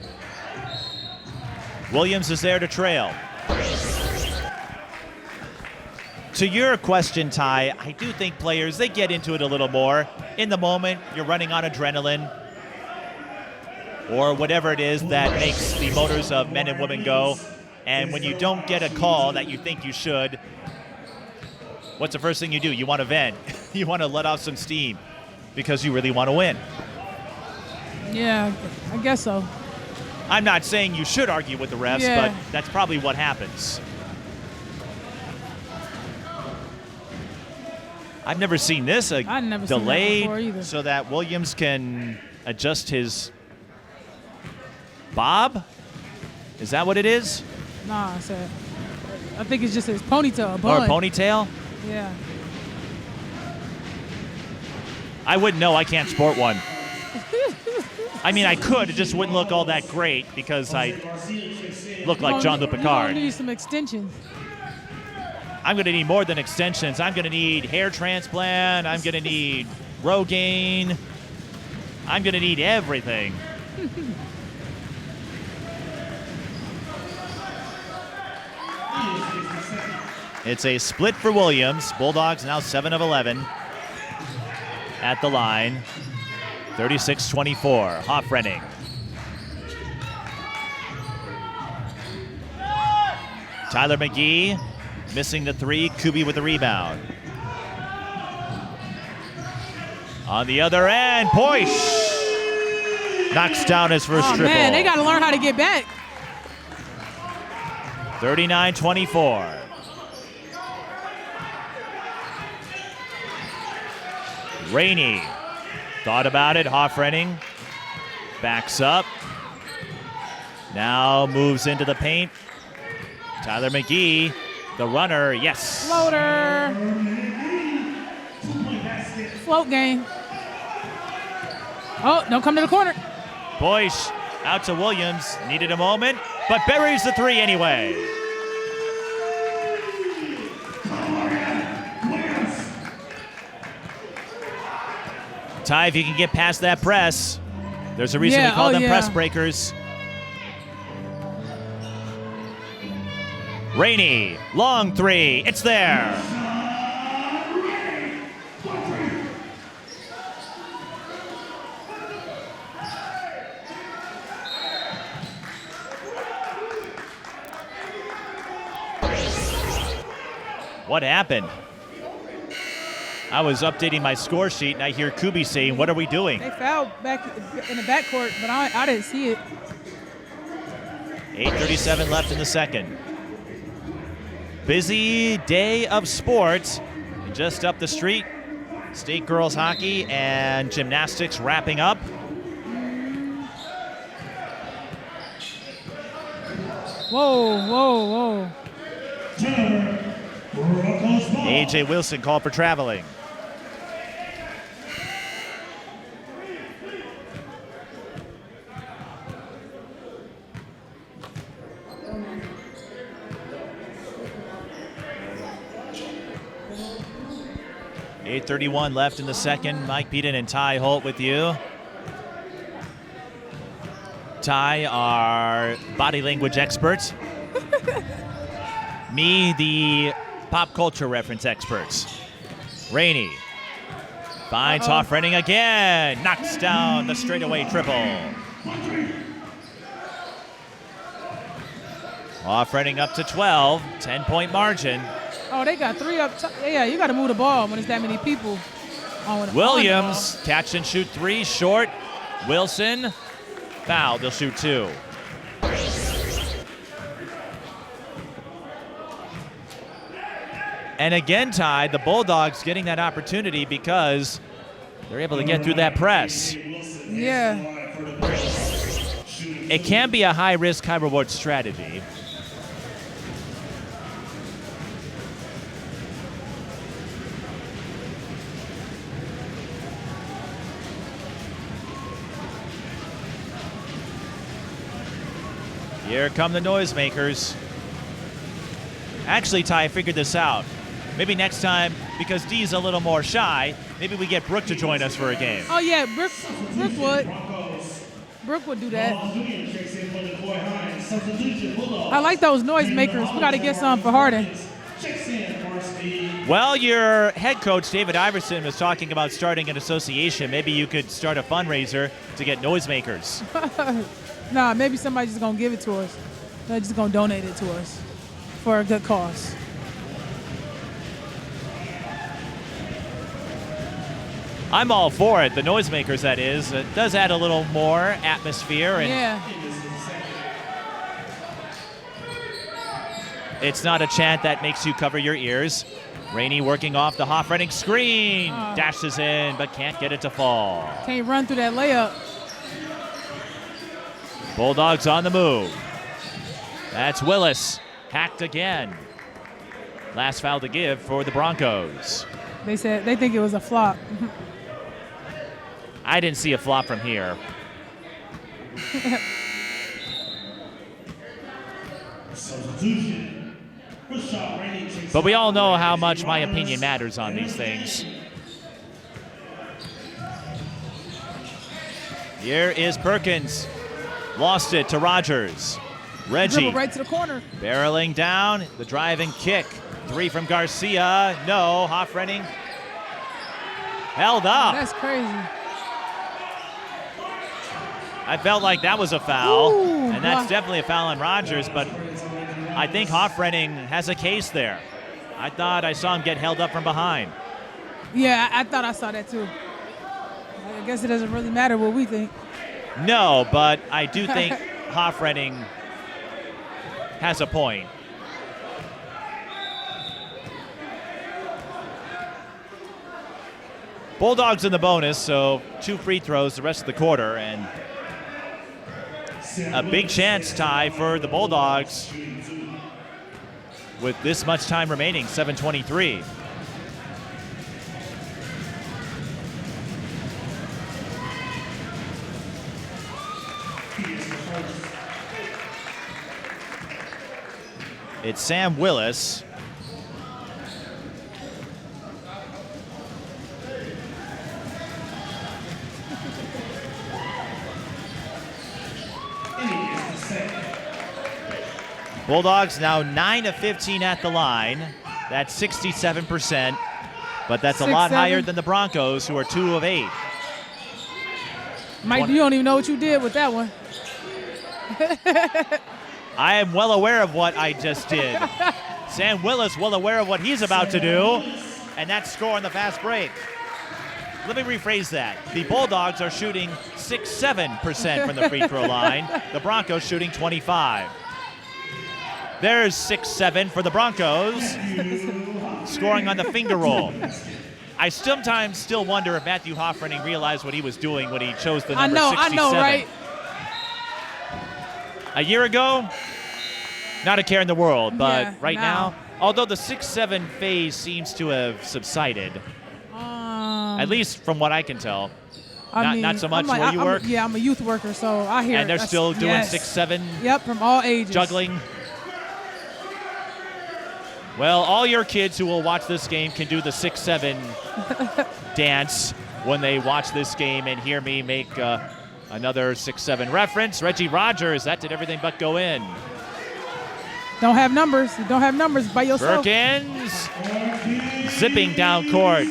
Williams is there to trail. To your question, Ty, I do think players, they get into it a little more. In the moment, you're running on adrenaline or whatever it is that makes the motors of men and women go. And when you don't get a call that you think you should, what's the first thing you do? You want to vent. You want to let off some steam because you really want to win. Yeah, I guess so. I'm not saying you should argue with the refs, Yeah. but that's probably what happens. I've never seen this I've never seen that delayed before either. so that Williams can adjust his bob. Is that what it is? Nah, I think it's just his ponytail, a Or bun. a ponytail? Yeah. I wouldn't know. I can't sport one. I mean, I could. It just wouldn't look all that great because I look like Jean-Luc You Picard. need some extensions. I'm going to need more than extensions. I'm going to need hair transplant. I'm going to need Rogaine. I'm going to need everything. It's a split for Williams. Bulldogs now 7 of 11 at the line. 36-24. Hoffrenning. Tyler McGee missing the three. Kubi with the rebound. On the other end, Poish knocks down his first triple. Man, they got to learn how to get back. 39-24. Rainey thought about it. Hoffrenning backs up. Now moves into the paint. Tyler McGee, the runner, yes. Floater. Float game. Oh, don't come to the corner. Boyce out to Williams. Needed a moment, but buries the three anyway. Ty, if you can get past that press, there's a reason we call them press breakers. Rainey, long three, it's there. What happened? I was updating my score sheet and I hear Kubi saying, "What are we doing?" They fouled back in the backcourt, but I didn't see it. 8:37 left in the second. Busy day of sports. Just up the street, state girls hockey and gymnastics wrapping up. Whoa, whoa, whoa. AJ Wilson called for traveling. .8:31 left in the second. Mike Peden and Ty Holt with you. Ty, our body language expert. Me, the pop culture reference experts. Rainey finds Hoffrenning again. Knocks down the straightaway triple. Hoffrenning up to 12. 10-point margin. Oh, they got three up top. Yeah, you got to move the ball when there's that many people. Williams, catch and shoot three, short. Wilson, foul, they'll shoot two. And again, Ty, the Bulldogs getting that opportunity because they're able to get through that press. Yeah. It can be a high-risk, high-reward strategy. Here come the noisemakers. Actually, Ty, I figured this out. Maybe next time, because Dee's a little more shy, maybe we get Brooke to join us for a game. Oh, yeah, Brooke would. Brooke would do that. I like those noisemakers. We got to get some for Harden. Well, your head coach, David Iverson, was talking about starting an association. Maybe you could start a fundraiser to get noisemakers. Nah, maybe somebody's just going to give it to us. They're just going to donate it to us for a good cause. I'm all for it. The noisemakers, that is. It does add a little more atmosphere. And yeah. It's not a chant that makes you cover your ears. Rainey working off the Hoffrenning screen. Dashes in, but can't get it to fall. Can't run through that layup. Bulldogs on the move. That's Willis. Hacked again. Last foul to give for the Broncos. They said they think it was a flop. I didn't see a flop from here. Substitution. But we all know how much my opinion matters on these things. Here is Perkins. Lost it to Rogers. Reggie. Dribble right to the corner. Barreling down. The driving kick. 3 from Garcia. No. Hoffrening. Held up. That's crazy. I felt like that was a foul. Ooh, and that's definitely a foul on Rogers, but I think Hoffrening has a case there. I thought I saw him get held up from behind. Yeah, I thought I saw that too. I guess it doesn't really matter what we think. No, but I do think Hoffrening has a point. Bulldogs in the bonus, so 2 free throws the rest of the quarter, and a big chance tie for the Bulldogs with this much time remaining, 7:23. It's Sam Willis. Bulldogs now 9 of 15 at the line. That's 67%, but that's a lot higher than the Broncos, who are 2 of 8. Mike, you don't even know what you did with that one. I am well aware of what I just did. Sam Willis well aware of what he's about to do, and that's score on the fast break. Let me rephrase that. The Bulldogs are shooting 6-7% from the free throw line. The Broncos shooting 25%. There's 6-7 for the Broncos, scoring on the finger roll. I sometimes still wonder if Matthew Hoffrening realized what he was doing when he chose the number 67. I know, right? A year ago, not a care in the world, but Yeah, right now, although the 6-7 phase seems to have subsided, at least from what I can tell. Not so much where you work? I'm a youth worker, so I hear. And they're still doing 6-7? Yep, from all ages. Juggling? Well, all your kids who will watch this game can do the 6-7 dance when they watch this game and hear me make another 6-7 reference. Reggie Rogers, that did everything but go in. Don't have numbers. You don't have numbers by yourself. Perkins zipping down court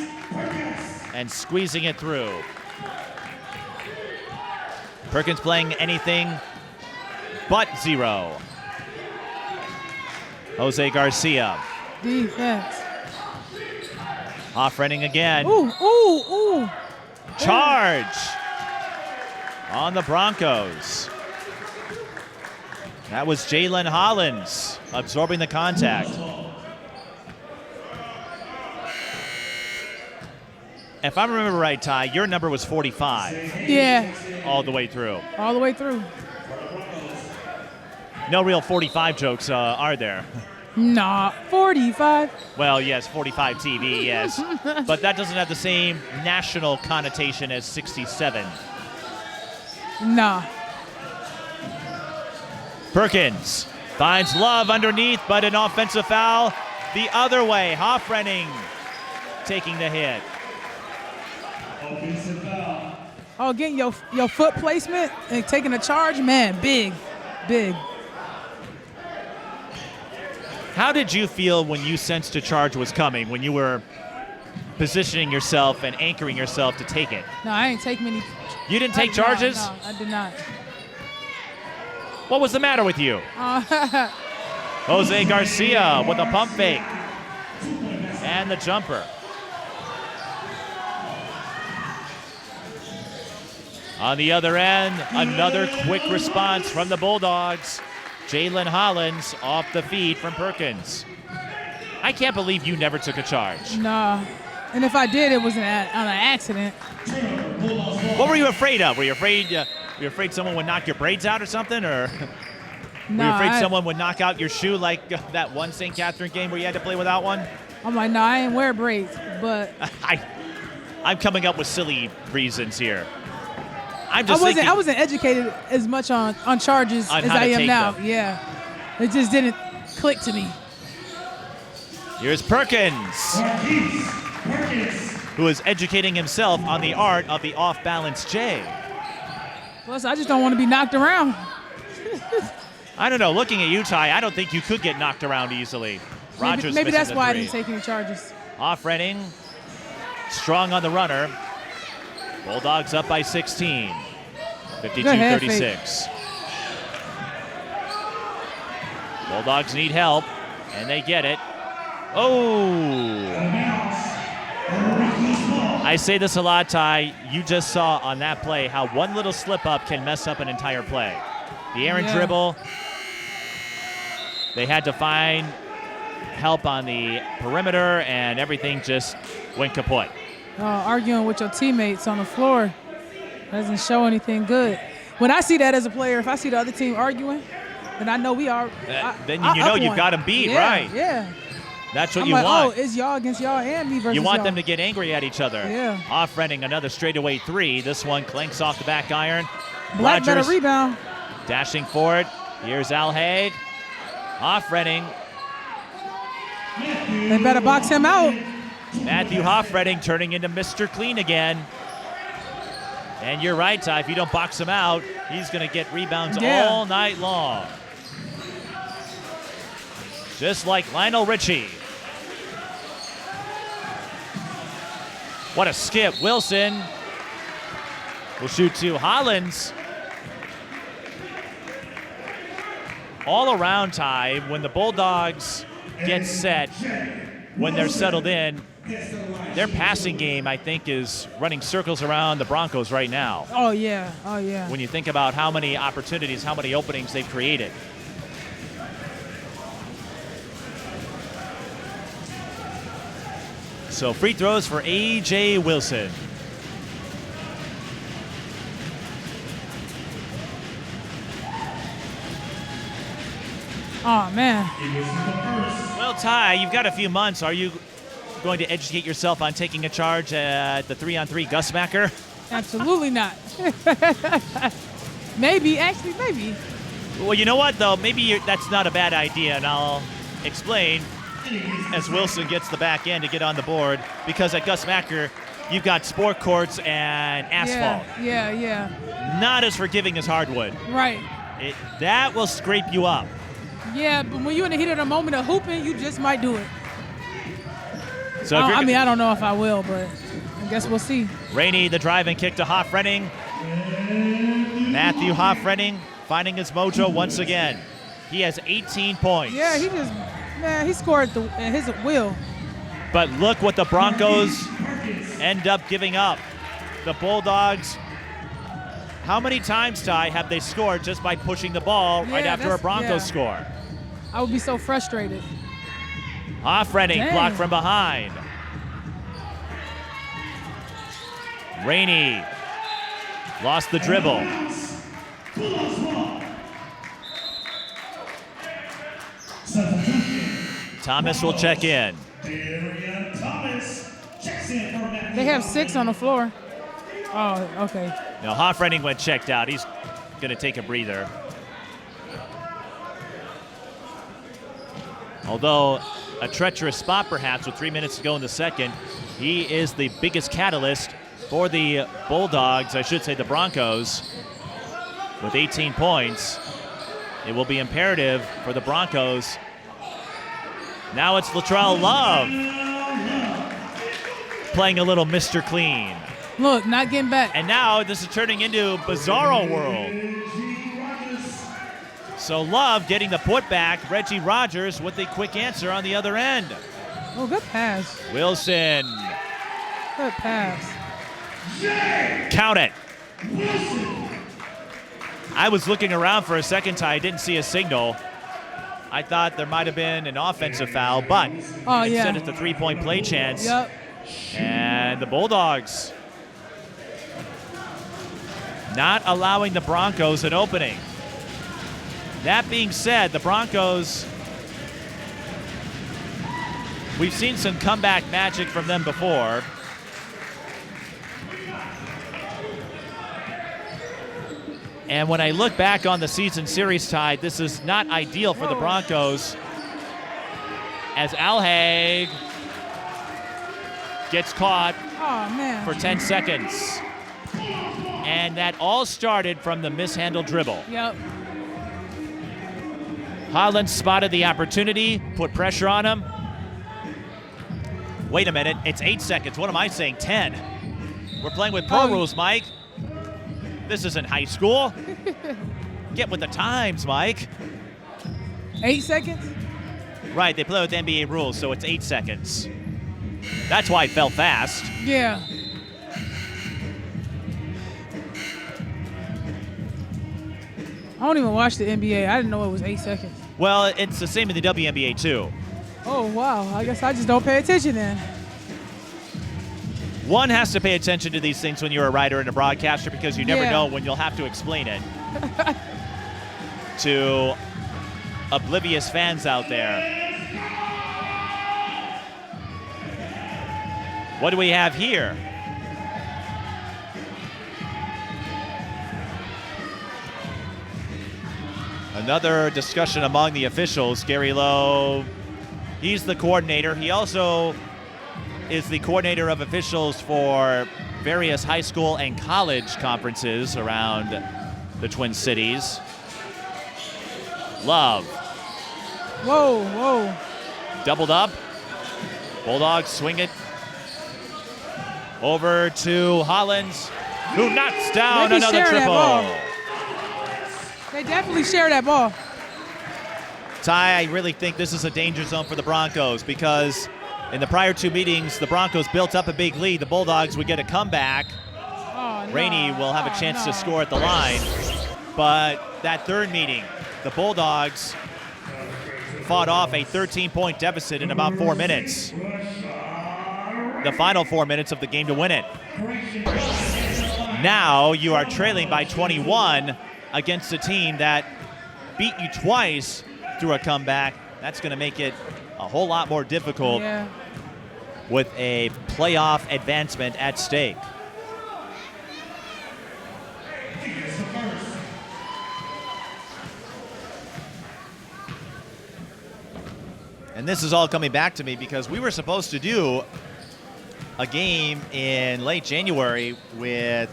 and squeezing it through. Perkins playing anything but 0. Jose Garcia. Defense. Hoffrening again. Ooh. Charge on the Broncos. That was Jalen Hollins absorbing the contact. If I remember right, Ty, your number was 45. Yeah. All the way through. All the way through. No real 45 jokes, are there? Nah, 45. Well, yes, 45 TV, yes. But that doesn't have the same national connotation as 67. Nah. Perkins finds Love underneath, but an offensive foul the other way. Hoffrening taking the hit. Oh, getting your foot placement and taking a charge, man, big. How did you feel when you sensed a charge was coming, when you were positioning yourself and anchoring yourself to take it? No, I ain't take many. You didn't take charges? No, I did not. What was the matter with you? Jose Garcia with a pump fake. And the jumper. On the other end, another quick response from the Bulldogs. Jalen Hollins off the feed from Perkins. I can't believe you never took a charge. Nah. And if I did, it was on an accident. What were you afraid of? Were you afraid someone would knock your braids out or something? Or Were you afraid someone would knock out your shoe like that one St. Catherine game where you had to play without one? I'm like, no, I ain't wear braids, but I'm coming up with silly reasons here. I wasn't educated as much on charges as I am now. Them. Yeah, it just didn't click to me. Here's Perkins, who is educating himself on the art of the off-balance J. Plus, I just don't want to be knocked around. I don't know. Looking at you, Ty, I don't think you could get knocked around easily. Rogers maybe that's why I three. didn't take any charges. Off-Redding, strong on the runner. Bulldogs up by 16, 52-36. Bulldogs need help, and they get it. Oh! I say this a lot, Ty. You just saw on that play how one little slip-up can mess up an entire play. The errant dribble. They had to find help on the perimeter, and everything just went kaput. Arguing with your teammates on the floor doesn't show anything good. When I see that as a player, if I see the other team arguing, then I know we are. Then you know you've got them beat, right? Yeah. That's what I'm you like, want. Oh, it's y'all against y'all and me versus You want y'all. them to get angry at each other. Yeah. Off-Redding, another straightaway three. This one clanks off the back iron. Black better Rogers rebound. dashing forward. Here's Al Haig. Off-Redding. They better box him out. Matthew Hoffredding turning into Mr. Clean again. And you're right, Ty. If you don't box him out, he's going to get rebounds all night long. Just like Lionel Richie. What a skip. Wilson will shoot two. Hollins. All around, Ty, when the Bulldogs get set, when they're settled in, their passing game, I think, is running circles around the Broncos right now. Oh, yeah. Oh, yeah. When you think about how many opportunities, how many openings they've created. So free throws for A.J. Wilson. Oh, man. Well, Ty, you've got a few months. Are you going to educate yourself on taking a charge at the 3-on-3 Gussmacher? Absolutely not. Maybe. Well, you know what, though? Maybe that's not a bad idea, and I'll explain as Wilson gets the back end to get on the board, because at Gussmacher, you've got sport courts and asphalt. Yeah. Not as forgiving as hardwood. Right. That will scrape you up. Yeah, but when you're in the heat of the moment of hooping, you just might do it. So I don't know if I will, but I guess we'll see. Rainey, the drive and kick to Hoffredding. Matthew Hoffredding finding his mojo once again. He has 18 points. Yeah, he scored at his will. But look what the Broncos end up giving up. The Bulldogs, how many times, Ty, have they scored just by pushing the ball right after a Broncos score? I would be so frustrated. Hoffredding blocked from behind. Rainey lost the dribble. Thomas will check in. They have 6 on the floor. Oh, okay. Now Hoffredding went checked out. He's going to take a breather. Although a treacherous spot perhaps with 3 minutes to go in the second, he is the biggest catalyst for the Bulldogs, I should say the Broncos, with 18 points. It will be imperative for the Broncos. Now it's Latrell Love playing a little Mr. Clean. Look, not getting back. And now this is turning into Bizarro World. So Love getting the putback. Reggie Rogers with a quick answer on the other end. Oh, good pass. Wilson. Good pass. Count it. I was looking around for a second, Ty. I didn't see a signal. I thought there might have been an offensive foul, but instead it's a three-point play chance. Yep. And the Bulldogs not allowing the Broncos an opening. That being said, the Broncos, we've seen some comeback magic from them before. And when I look back on the season series tie, this is not ideal for the Broncos, as Alhaig gets caught for 10 seconds. And that all started from the mishandled dribble. Yep. Holland spotted the opportunity, put pressure on him. Wait a minute, it's 8 seconds. What am I saying, 10? We're playing with pro rules, Mike. This isn't high school. Get with the times, Mike. 8 seconds? Right, they play with NBA rules, so it's 8 seconds. That's why it fell fast. Yeah. I don't even watch the NBA. I didn't know it was 8 seconds. Well, it's the same in the WNBA, too. Oh, wow. I guess I just don't pay attention then. One has to pay attention to these things when you're a writer and a broadcaster, because you never know when you'll have to explain it to oblivious fans out there. What do we have here? Another discussion among the officials. Gary Lowe, he's the coordinator. He also is the coordinator of officials for various high school and college conferences around the Twin Cities. Love. Whoa, whoa. Doubled up. Bulldogs swing it over to Hollins, who knocks down another triple. They definitely share that ball. Ty, I really think this is a danger zone for the Broncos, because in the prior two meetings, the Broncos built up a big lead. The Bulldogs would get a comeback. Oh, no. Rainey will have a chance to score at the line. But that third meeting, the Bulldogs fought off a 13-point deficit in about 4 minutes. The final 4 minutes of the game to win it. Now you are trailing by 21 against a team that beat you twice through a comeback. That's going to make it a whole lot more difficult with a playoff advancement at stake. And this is all coming back to me because we were supposed to do a game in late January with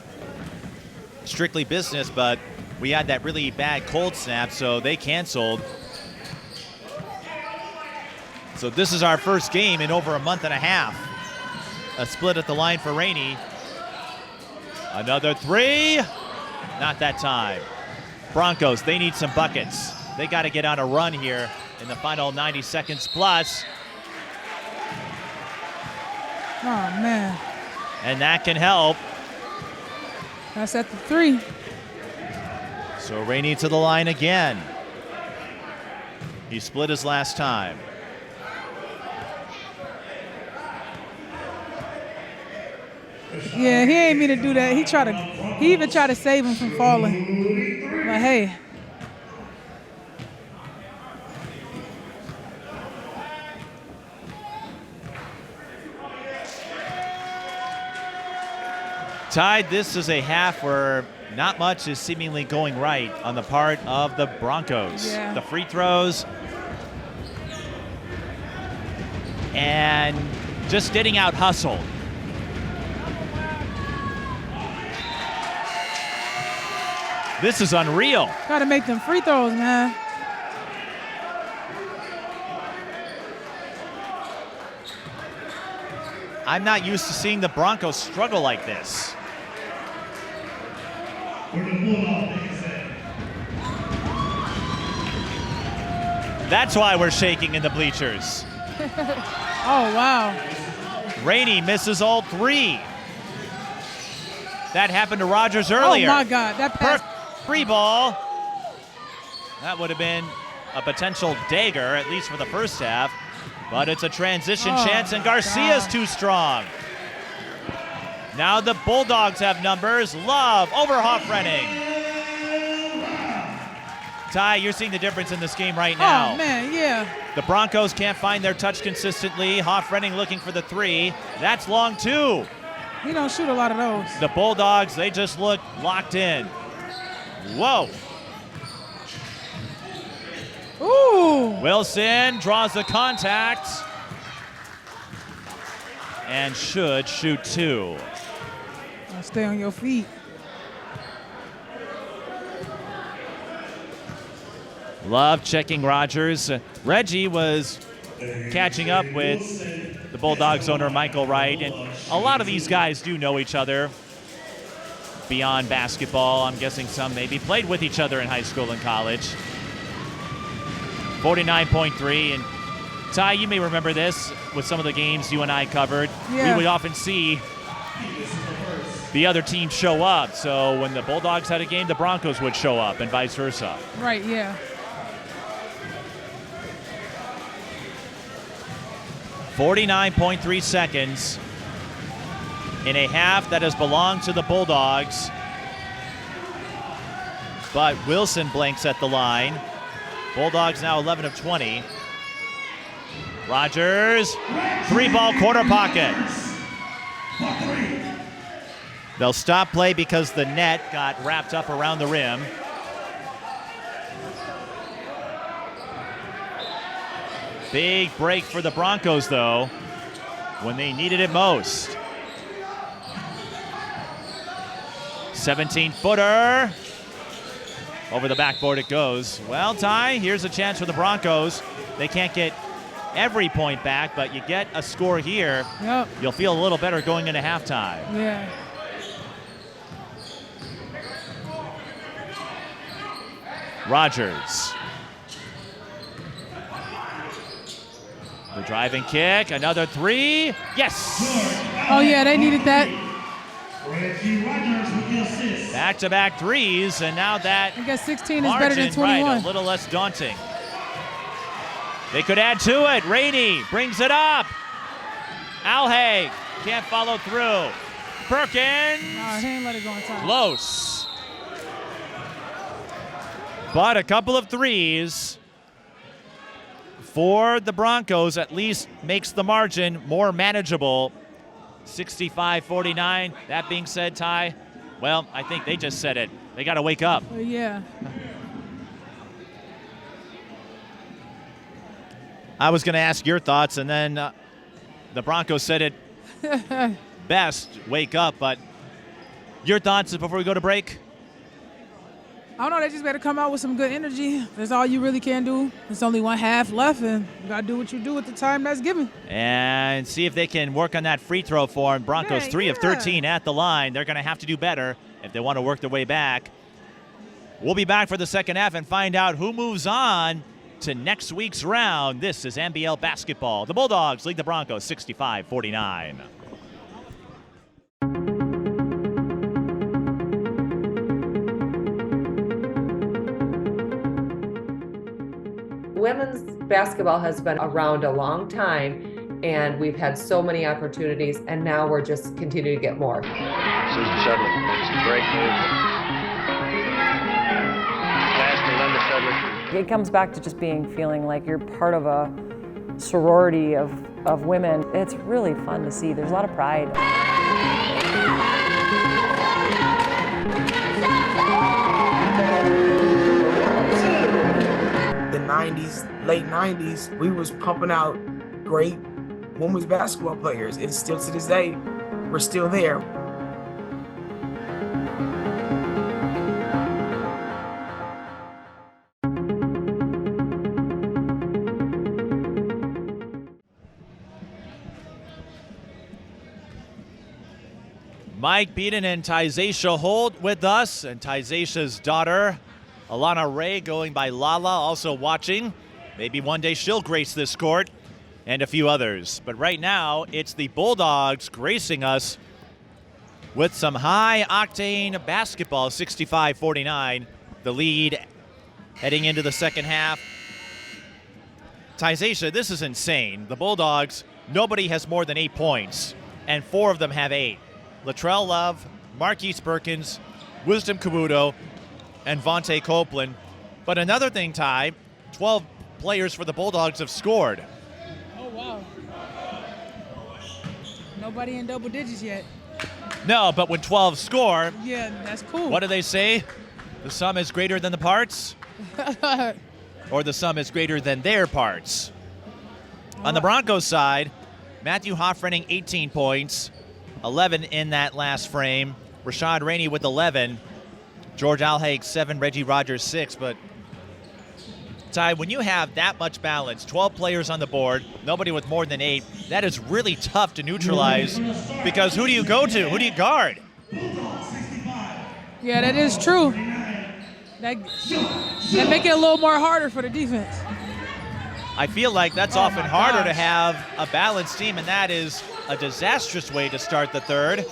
Strictly Business, but we had that really bad cold snap, so they canceled. So this is our first game in over a month and a half. A split at the line for Rainey. Another three. Not that time. Broncos, they need some buckets. They got to get on a run here in the final 90 seconds plus. Oh, man. And that can help. That's at the 3. So Rainey to the line again. He split his last time. Yeah, he ain't mean to do that. He even tried to save him from falling. But hey. Tied, this is a half where not much is seemingly going right on the part of the Broncos. Yeah. The free throws and just getting out hustled. This is unreal. Gotta make them free throws, man. I'm not used to seeing the Broncos struggle like this. That's why we're shaking in the bleachers. Oh, wow. Rainey misses all 3. That happened to Rogers earlier. Oh, my God. That pass. Free ball. That would have been a potential dagger, at least for the first half. But it's a transition chance, and Garcia's too strong. Now the Bulldogs have numbers. Love over Hoffrenning. Ty, you're seeing the difference in this game right now. Oh, man, yeah. The Broncos can't find their touch consistently. Hoff-Renning looking for the 3. That's long, too. He don't shoot a lot of those. The Bulldogs, they just look locked in. Whoa. Ooh. Wilson draws the contact and should shoot 2. Stay on your feet. Love checking Rogers. Reggie was catching up with the Bulldogs owner Michael Wright, and a lot of these guys do know each other beyond basketball. I'm guessing some maybe played with each other in high school and college. 49.3, and Ty, you may remember this with some of the games you and I covered. Yeah. We would often see the other team show up. So when the Bulldogs had a game, the Broncos would show up and vice versa. Right, yeah. 49.3 seconds in a half that has belonged to the Bulldogs. But Wilson blanks at the line. Bulldogs now 11 of 20. Rogers, 3-ball corner pocket. They'll stop play because the net got wrapped up around the rim. Big break for the Broncos, though, when they needed it most. 17-footer. Over the backboard it goes. Well, Ty, here's a chance for the Broncos. They can't get every point back, but you get a score here. Yep. You'll feel a little better going into halftime. Yeah. Rogers. The driving kick, another 3. Yes! Oh, yeah, they needed that. Reggie Rogers with the assist. Back-to-back 3s, and now that I guess 16 is margin, better than 21. right, a little less daunting. They could add to it. Rainey brings it up. Alhaig can't follow through. Perkins. No, he ain't let it go in time. Close. But a couple of 3s for the Broncos at least makes the margin more manageable. 65-49. That being said, Ty, well, I think they just said it. They got to wake up. Yeah. I was going to ask your thoughts, and then the Broncos said it best, wake up. But your thoughts before we go to break? I don't know. They just better come out with some good energy. That's all you really can do. There's only one half left, and you got to do what you do at the time that's given. And see if they can work on that free throw form. Broncos 3 of 13 at the line. They're going to have to do better if they want to work their way back. We'll be back for the second half and find out who moves on to next week's round. This is MBL basketball. The Bulldogs lead the Broncos 65-49. Women's basketball has been around a long time, and we've had so many opportunities, and now we're just continuing to get more. Susan Shudley makes a great move. Pass to Linda Shudley. It comes back to just feeling like you're part of a sorority of women. It's really fun to see. There's a lot of pride. The 90s, late 90s, we was pumping out great women's basketball players, and still to this day, we're still there. Mike Peden and Tyzashia Holt with us, and Tyzashia's daughter, Alana Ray, going by Lala, also watching. Maybe one day she'll grace this court, and a few others. But right now, it's the Bulldogs gracing us with some high-octane basketball, 65-49, the lead heading into the second half. Tyzashia, this is insane. The Bulldogs, nobody has more than 8 points, and 4 of them have 8. Latrell Love, Marquise Perkins, Wisdom Kabuto, and Vontae Copeland. But another thing, Ty, 12 players for the Bulldogs have scored. Oh, wow. Nobody in double digits yet. No, but when 12 score, Yeah, that's cool. what do they say? The sum is greater than the parts? Or the sum is greater than their parts? On the Broncos side, Matthew Hoffrening, 18 points, 11 in that last frame. Rashad Rainey with 11. George Alhaig, 7. Reggie Rogers, 6. But, Ty, when you have that much balance, 12 players on the board, nobody with more than 8, that is really tough to neutralize because who do you go to? Who do you guard? Yeah, that is true. That make it a little more harder for the defense. I feel like that's often harder to have a balanced team, and that is a disastrous way to start the third.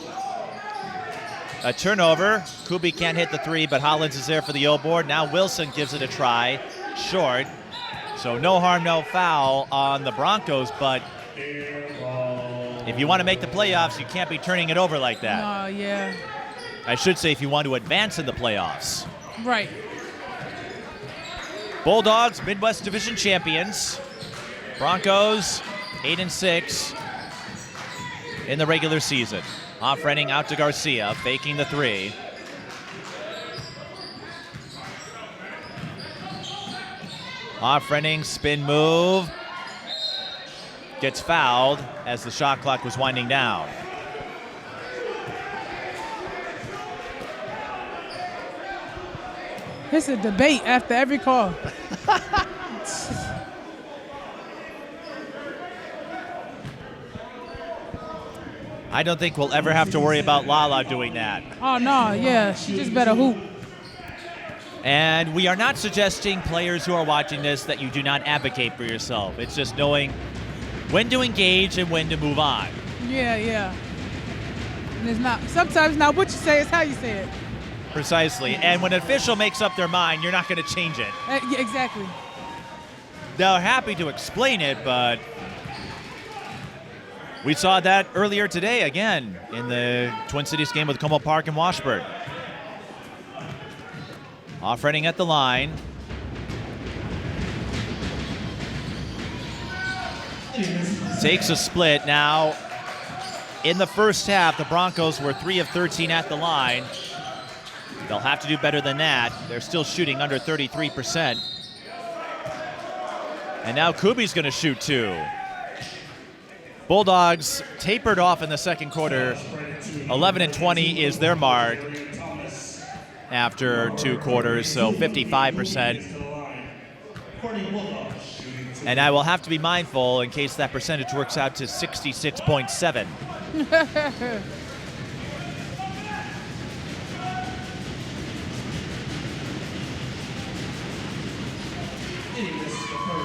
A turnover. Kubi can't hit the 3, but Hollins is there for the O-board. Now Wilson gives it a try. Short. So no harm, no foul on the Broncos, but if you want to make the playoffs, you can't be turning it over like that. Oh, yeah. I should say if you want to advance in the playoffs. Right. Bulldogs, Midwest Division champions. Broncos, 8-6 in the regular season. Hoffrening out to Garcia, faking the 3. Hoffrening, spin move. Gets fouled as the shot clock was winding down. It's a debate after every call. I don't think we'll ever have to worry about Lala doing that. Oh, no, yeah, she just better hoop. And we are not suggesting, players who are watching this, that you do not advocate for yourself. It's just knowing when to engage and when to move on. Yeah, yeah. And it's not, sometimes not what you say, it's how you say it. Precisely. And when an official makes up their mind, you're not going to change it. Yeah, exactly. They're happy to explain it, but we saw that earlier today again in the Twin Cities game with Como Park and Washburn. Hoffrening at the line. Takes a split. Now, in the first half, the Broncos were 3 of 13 at the line. They'll have to do better than that. They're still shooting under 33%. And now Kubi's going to shoot 2. Bulldogs tapered off in the second quarter. 11-20 is their mark after 2 quarters, so 55%. And I will have to be mindful in case that percentage works out to 66.7.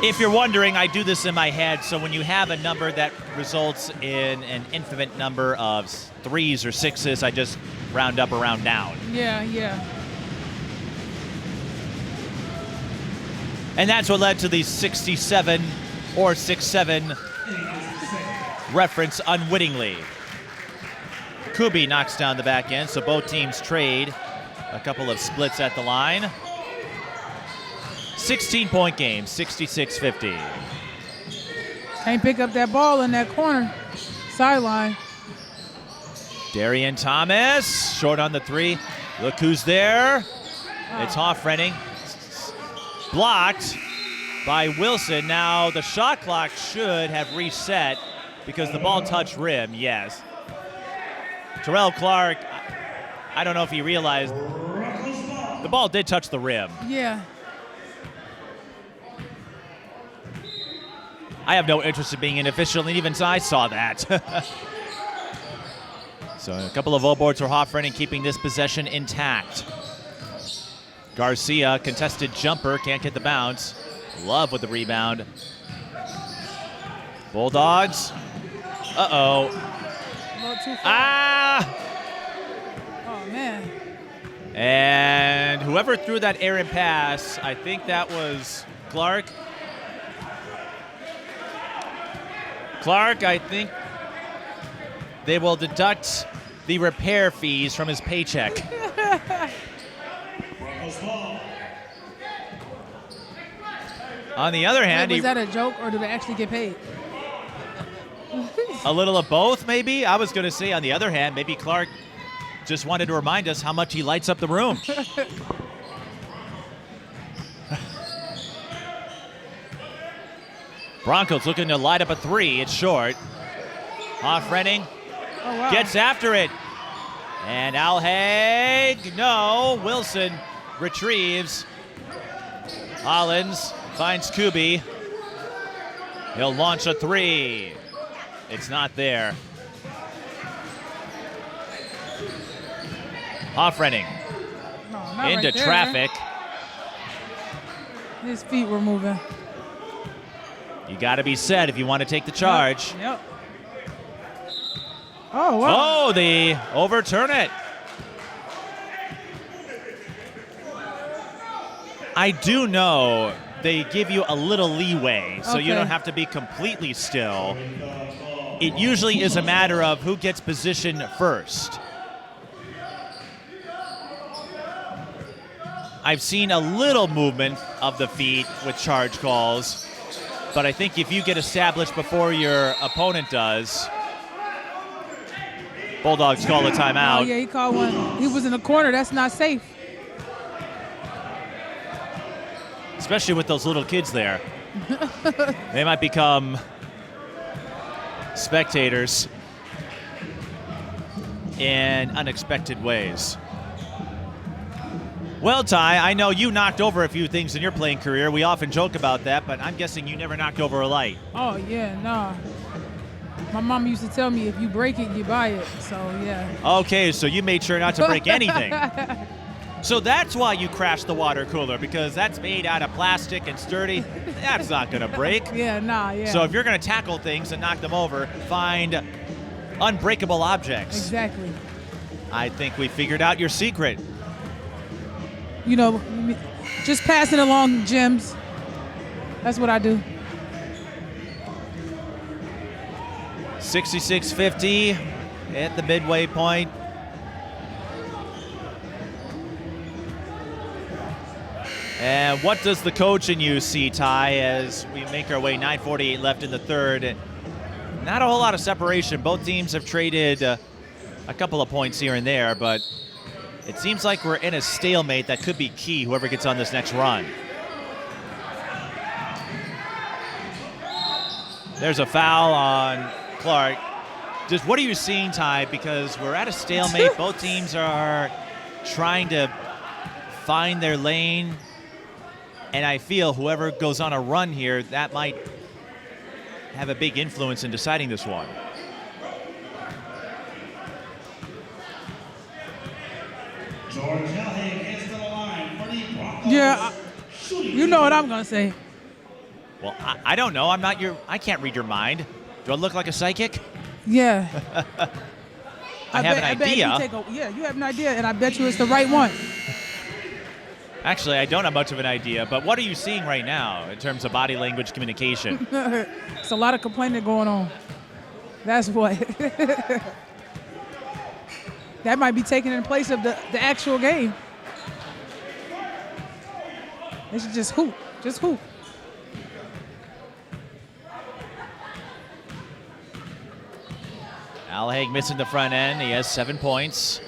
If you're wondering, I do this in my head, so when you have a number that results in an infinite number of 3s or 6s, I just round up or round down. Yeah, yeah. And that's what led to the 67 or 6-7 reference unwittingly. Kubi knocks down the back end, so both teams trade a couple of splits at the line. 16-point game, 66-50. Can't pick up that ball in that corner. Sideline. Darian Thomas, short on the 3. Look who's there. It's Hoffrening. Blocked by Wilson. Now the shot clock should have reset because the ball touched rim, yes. Terrell Clark, I don't know if he realized, the ball did touch the rim. Yeah. I have no interest in being an official, and even I saw that. So a couple of O-boards for Hoffrening, keeping this possession intact. Garcia, contested jumper, can't get the bounce. Love with the rebound. Bulldogs. Uh-oh. Ah! Oh, man. And whoever threw that errant pass, I think that was Clark. Clark, I think they will deduct the repair fees from his paycheck. On the other hand, Was that a joke, or do they actually get paid? a little of both, maybe. I was going to say, on the other hand, maybe Clark just wanted to remind us how much he lights up the room. Broncos looking to light up a 3. It's short. Hoff-Renning gets after it. And Alhaig, no. Wilson retrieves. Hollins finds Kubi. He'll launch a 3. It's not there. Hoff-Renning into traffic. His feet were moving. You got to be set if you want to take the charge. Yep. Oh, wow. Oh, they overturn it. I do know they give you a little leeway, so you don't have to be completely still. It usually is a matter of who gets position first. I've seen a little movement of the feet with charge calls, but I think if you get established before your opponent does, Bulldogs call a timeout. Oh, yeah, he called one. He was in the corner. That's not safe. Especially with those little kids there. They might become spectators in unexpected ways. Well, Ty, I know you knocked over a few things in your playing career. We often joke about that, but I'm guessing you never knocked over a light. Oh, yeah, nah. My mom used to tell me if you break it, you buy it. So, yeah. Okay, so you made sure not to break anything. So that's why you crashed the water cooler, because that's made out of plastic and sturdy. That's not going to break. Yeah, nah, yeah. So if you're going to tackle things and knock them over, find unbreakable objects. Exactly. I think we figured out your secret. You know, just passing along gems. That's what I do. 66-50 at the midway point. And what does the coach in you see, Ty, as we make our way, 9:48 left in the third? Not a whole lot of separation. Both teams have traded a couple of points here and there, but it seems like we're in a stalemate that could be key, whoever gets on this next run. There's a foul on Clark. Just what are you seeing, Ty? Because we're at a stalemate. Both teams are trying to find their lane. And I feel whoever goes on a run here, that might have a big influence in deciding this one. Yeah, you know what I'm going to say. Well, I don't know. I can't read your mind. Do I look like a psychic? Yeah. I have an idea. You have an idea, and I bet you it's the right one. Actually, I don't have much of an idea, but what are you seeing right now in terms of body language communication? It's a lot of complaining going on. That's what. That might be taken in place of the actual game. They should just hoop. Just hoop. Alhaig missing the front end. He has 7 points.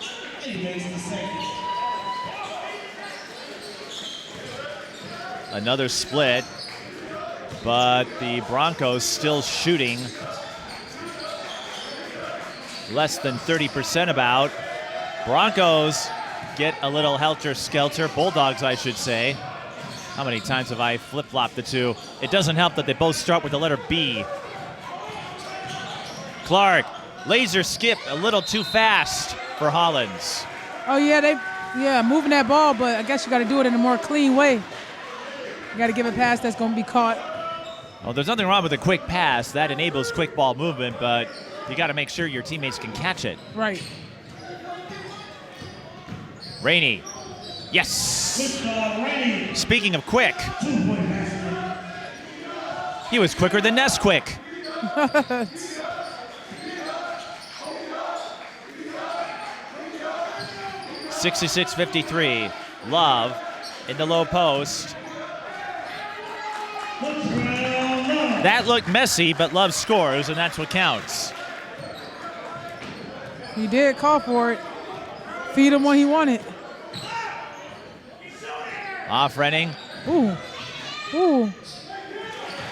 Another split, but the Broncos still shooting less than 30% about. Broncos get a little helter-skelter. Bulldogs, I should say. How many times have I flip-flopped the two? It doesn't help that they both start with the letter B. Clark, laser skip a little too fast for Hollins. Oh, yeah, moving that ball, but I guess you got to do it in a more clean way. You got to give a pass that's going to be caught. Well, there's nothing wrong with a quick pass. That enables quick ball movement, but you got to make sure your teammates can catch it. Right. Rainey. Yes. Speaking of quick, he was quicker than Nesquik. 66-53. Love in the low post. That looked messy, but Love scores, and that's what counts. He did call for it. Feed him what he wanted. Off Renning. Ooh. Ooh.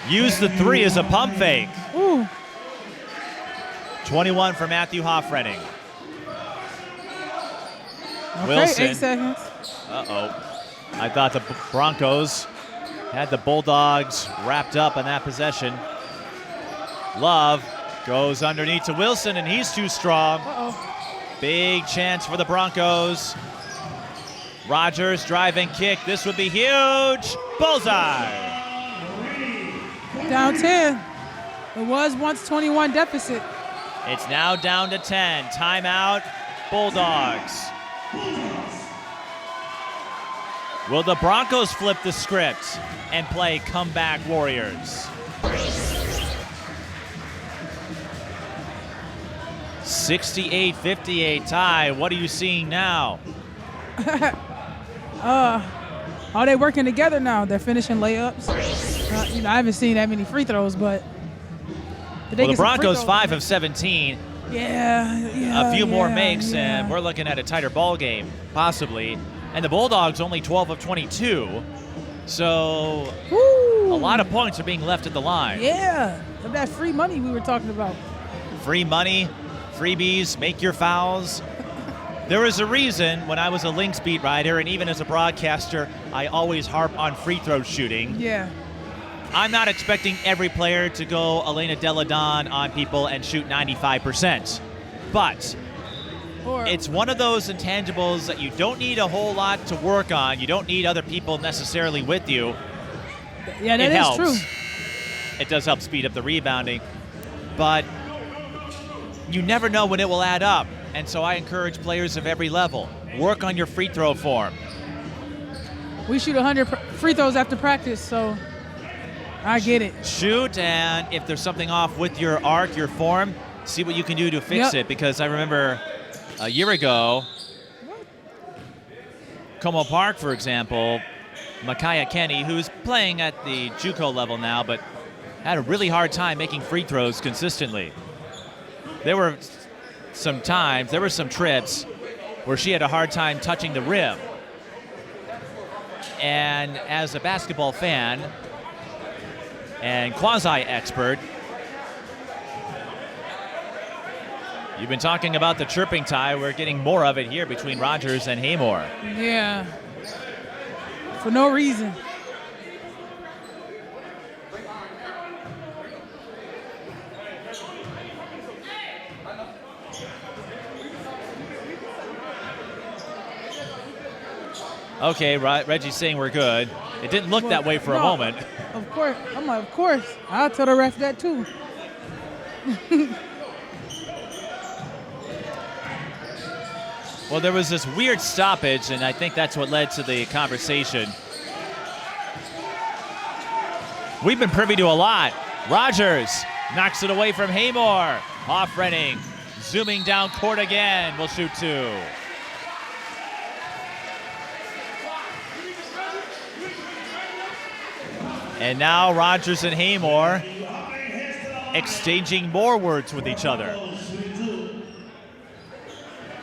Use the 3 as a pump fake. Ooh. 21 for Matthew Hoffrenning. Okay, Wilson. 8 seconds. Uh-oh. I thought the Broncos had the Bulldogs wrapped up in that possession. Love goes underneath to Wilson, and he's too strong. Uh-oh. Big chance for the Broncos. Rogers driving kick. This would be huge. Bullseye. Down 10. It was once 21 deficit. It's now down to 10. Timeout, Bulldogs. Will the Broncos flip the script and play comeback Warriors? 68-58 tie. What are you seeing now? Are they working together now? They're finishing layups. I haven't seen that many free throws, but Well, the Broncos 5 of 17. Yeah. A few more makes, and we're looking at a tighter ball game, possibly. And the Bulldogs only 12 of 22. So Woo. a lot of points are being left at the line. Yeah, of that free money we were talking about. Free money, freebies, make your fouls. There was a reason when I was a Lynx beat writer, and even as a broadcaster, I always harp on free throw shooting. Yeah. I'm not expecting every player to go Elena Deladon on people and shoot 95%. But it's one of those intangibles that you don't need a whole lot to work on. You don't need other people necessarily with you. Yeah, that It is helps. true. It does help speed up the rebounding. But you never know when it will add up. And so I encourage players of every level, work on your free throw form. We shoot 100 free throws after practice, so I get it. Shoot, and if there's something off with your arc, your form, see what you can do to fix it. Because I remember a year ago, Como Park, for example, Micaiah Kenny, who's playing at the JUCO level now, but had a really hard time making free throws consistently. There were some trips where she had a hard time touching the rim. And as a basketball fan and quasi-expert, you've been talking about the chirping tie. We're getting more of it here between Rogers and Haymore. Yeah. For no reason. Okay, Reggie's saying we're good. It didn't look that way for a moment. Of course. I'm like, of course. I'll tell the ref that too. Well, there was this weird stoppage, and I think that's what led to the conversation. We've been privy to a lot. Rogers knocks it away from Haymore. Hoffrenning zooming down court again. Will shoot 2. And now Rogers and Haymore exchanging more words with each other.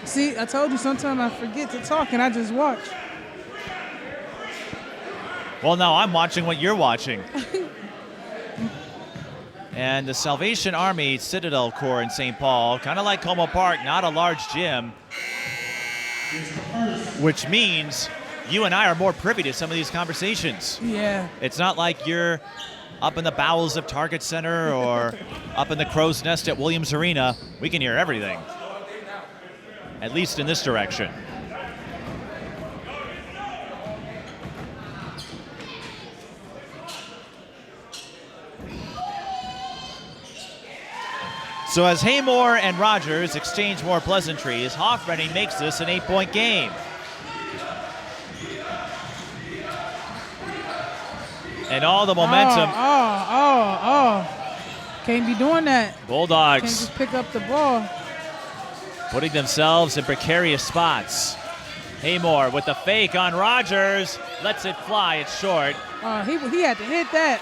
See, I told you sometimes I forget to talk and I just watch. Well, no, I'm watching what you're watching. And the Salvation Army Citadel Corps in St. Paul, kind of like Como Park, not a large gym, which means you and I are more privy to some of these conversations. Yeah. It's not like you're up in the bowels of Target Center or up in the crow's nest at Williams Arena. We can hear everything, at least in this direction. So as Haymore and Rogers exchange more pleasantries, Hoffrenning makes this an 8-point game. And all the momentum. Can't be doing that. Bulldogs Can't just pick up the ball. putting themselves in precarious spots. Haymore with the fake on Rogers. Lets it fly. It's short. He had to hit that.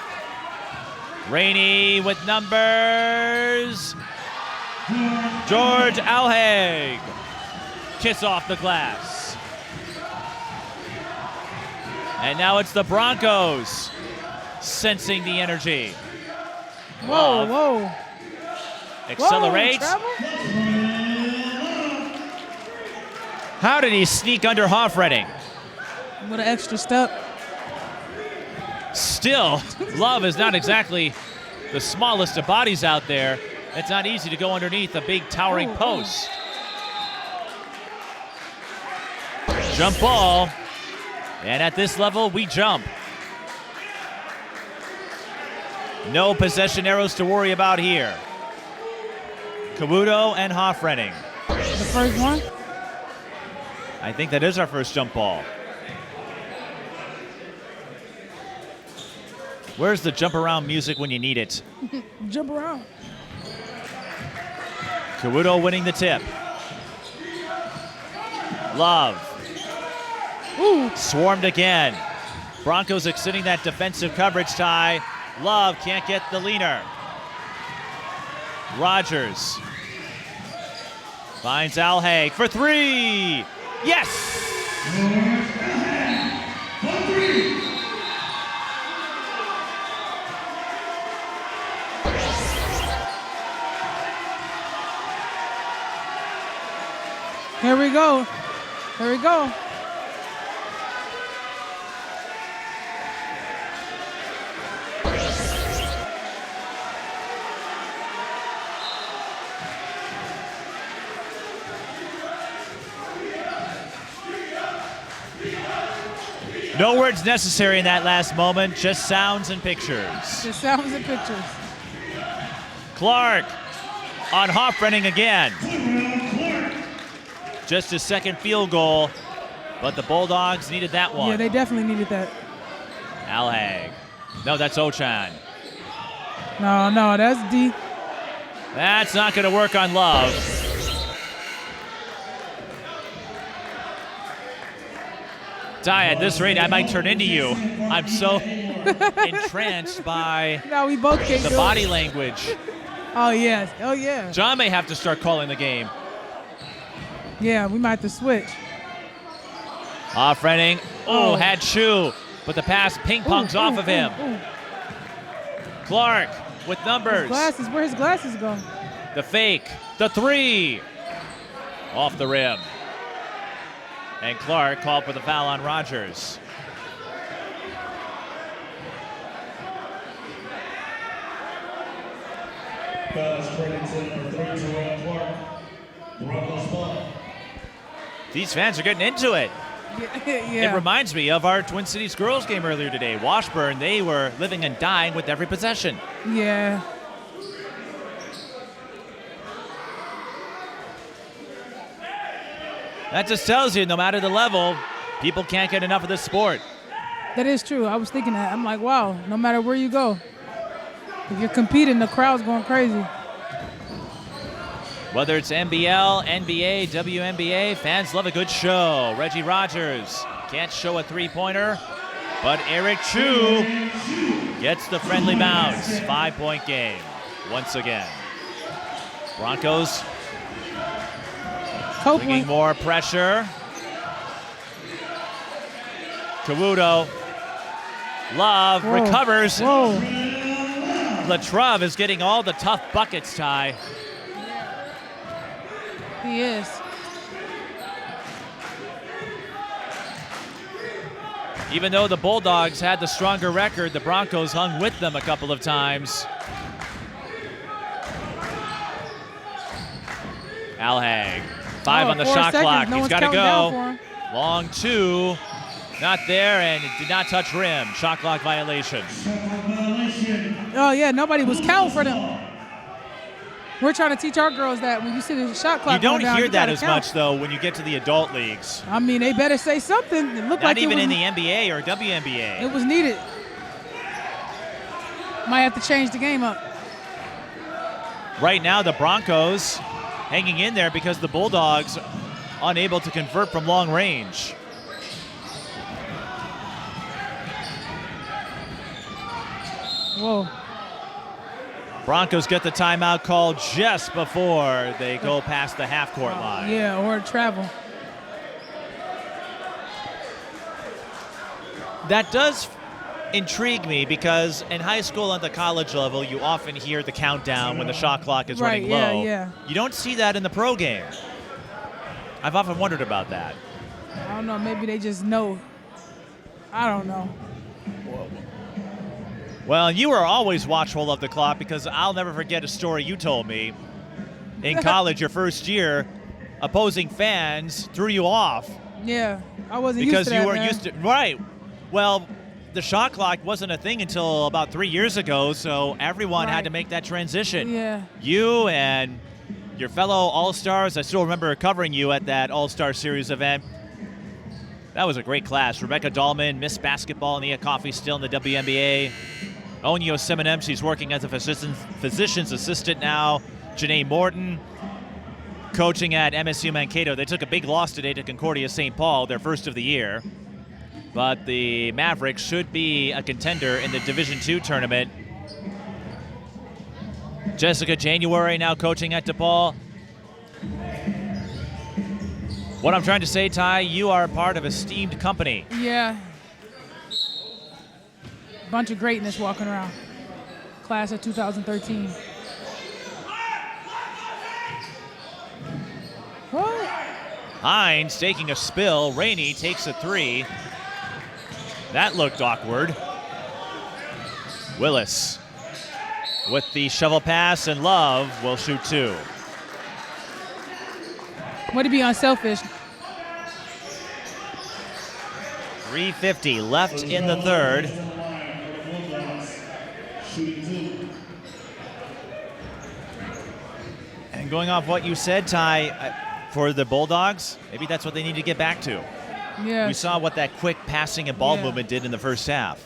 Rainey with numbers. George Alhaig. Kiss off the glass. And now it's the Broncos sensing the energy. Whoa, whoa. Accelerates. Whoa, How did he sneak under Hoffredding? with an extra step. Still, Love is not exactly the smallest of bodies out there. It's not easy to go underneath a big towering post. Jump ball. And at this level, we jump. No possession arrows to worry about here. Kabuto and Hoffredding. The first one? I think that is our first jump ball. Where's the jump around music when you need it? Jump around. Kabuto winning the tip. Love. Ooh. Swarmed again. Broncos extending that defensive coverage tie. Love can't get the leaner. Rogers finds Alhaig for three. Yes! Here we go. Here we go. No words necessary in that last moment, just sounds and pictures. Just sounds and pictures. Clark on Hoffredding again. Just a second field goal, but the Bulldogs needed that one. Yeah, they definitely needed that. Alhaig. No, that's Ochan. No, that's D. That's not going to work on Love. Ty, at this rate, I might turn into you. I'm so entranced by No, we both can't the do body it. language. Oh, yes. Oh, yeah. John may have to start calling the game. Yeah, we might have to switch. Hoffredding. Oh, Oh. had Chu, but the pass ping-pongs off of him. Ooh. Clark with numbers. Glasses, where his glasses go? The fake. The three. Off the rim. And Clark called for the foul on Rogers. Pass credit to number 3, Terrell Clark. Broncos ball. These fans are getting into it. Yeah. It reminds me of our Twin Cities girls game earlier today. Washburn, they were living and dying with every possession. Yeah. That just tells you, no matter the level, people can't get enough of this sport. That is true. I was thinking that. I'm like, wow, no matter where you go, if you're competing, the crowd's going crazy. Whether it's NBL, NBA, WNBA, fans love a good show. Reggie Rogers can't show a three-pointer, but Eric Chu gets the friendly bounce. 5-point game once again. Broncos bringing more pressure. Kabuto. Love recovers. Whoa. Latrove is getting all the tough buckets, Ty. He is. Even though the Bulldogs had the stronger record, the Broncos hung with them a couple of times. Alhaig. 5 on the 4 shot seconds. clock. No He's one's got to counting down for go. him. Long two. Not there, and it did not touch rim. Shot clock violation. Oh, yeah, nobody was counting for them. We're trying to teach our girls that when you see the shot clock You don't going down, hear you that gotta as count. much, though, when you get to the adult leagues. I mean, they better say something. It looked Not like even it was, in the NBA or WNBA. It was needed. Might have to change the game up. Right now, the Broncos hanging in there because the Bulldogs unable to convert from long range. Whoa. Broncos get the timeout called just before they go past the half-court line. Yeah, or travel. That does intrigue me because in high school and the college level, you often hear the countdown when the shot clock is running low. Yeah. You don't see that in the pro game. I've often wondered about that. I don't know. Maybe they just know. I don't know. Well, you were always watchful of the clock because I'll never forget a story you told me. In college, your first year, opposing fans threw you off. Yeah, I wasn't because used to that, you weren't man. used to. Right. Well, the shot clock wasn't a thing until about 3 years ago, so everyone had to make that transition. Yeah. You and your fellow All-Stars, I still remember covering you at that All-Star Series event. That was a great class. Rebecca Dahlman, Miss Basketball, Nia Coffey still in the WNBA. Owen Yoseminem, she's working as a physician's assistant now. Janae Morton, coaching at MSU Mankato. They took a big loss today to Concordia St. Paul, their first of the year. But the Mavericks should be a contender in the Division II tournament. Jessica January now coaching at DePaul. What I'm trying to say, Ty, you are part of esteemed company. Yeah. Bunch of greatness walking around. Class of 2013. Whoa. Hines taking a spill. Rainey takes a three. That looked awkward. Willis with the shovel pass, and Love will shoot two. Way to be unselfish. 3:50 left in the third. And going off what you said, Ty, for the Bulldogs, maybe that's what they need to get back to. Yeah. We saw what that quick passing and ball movement did in the first half.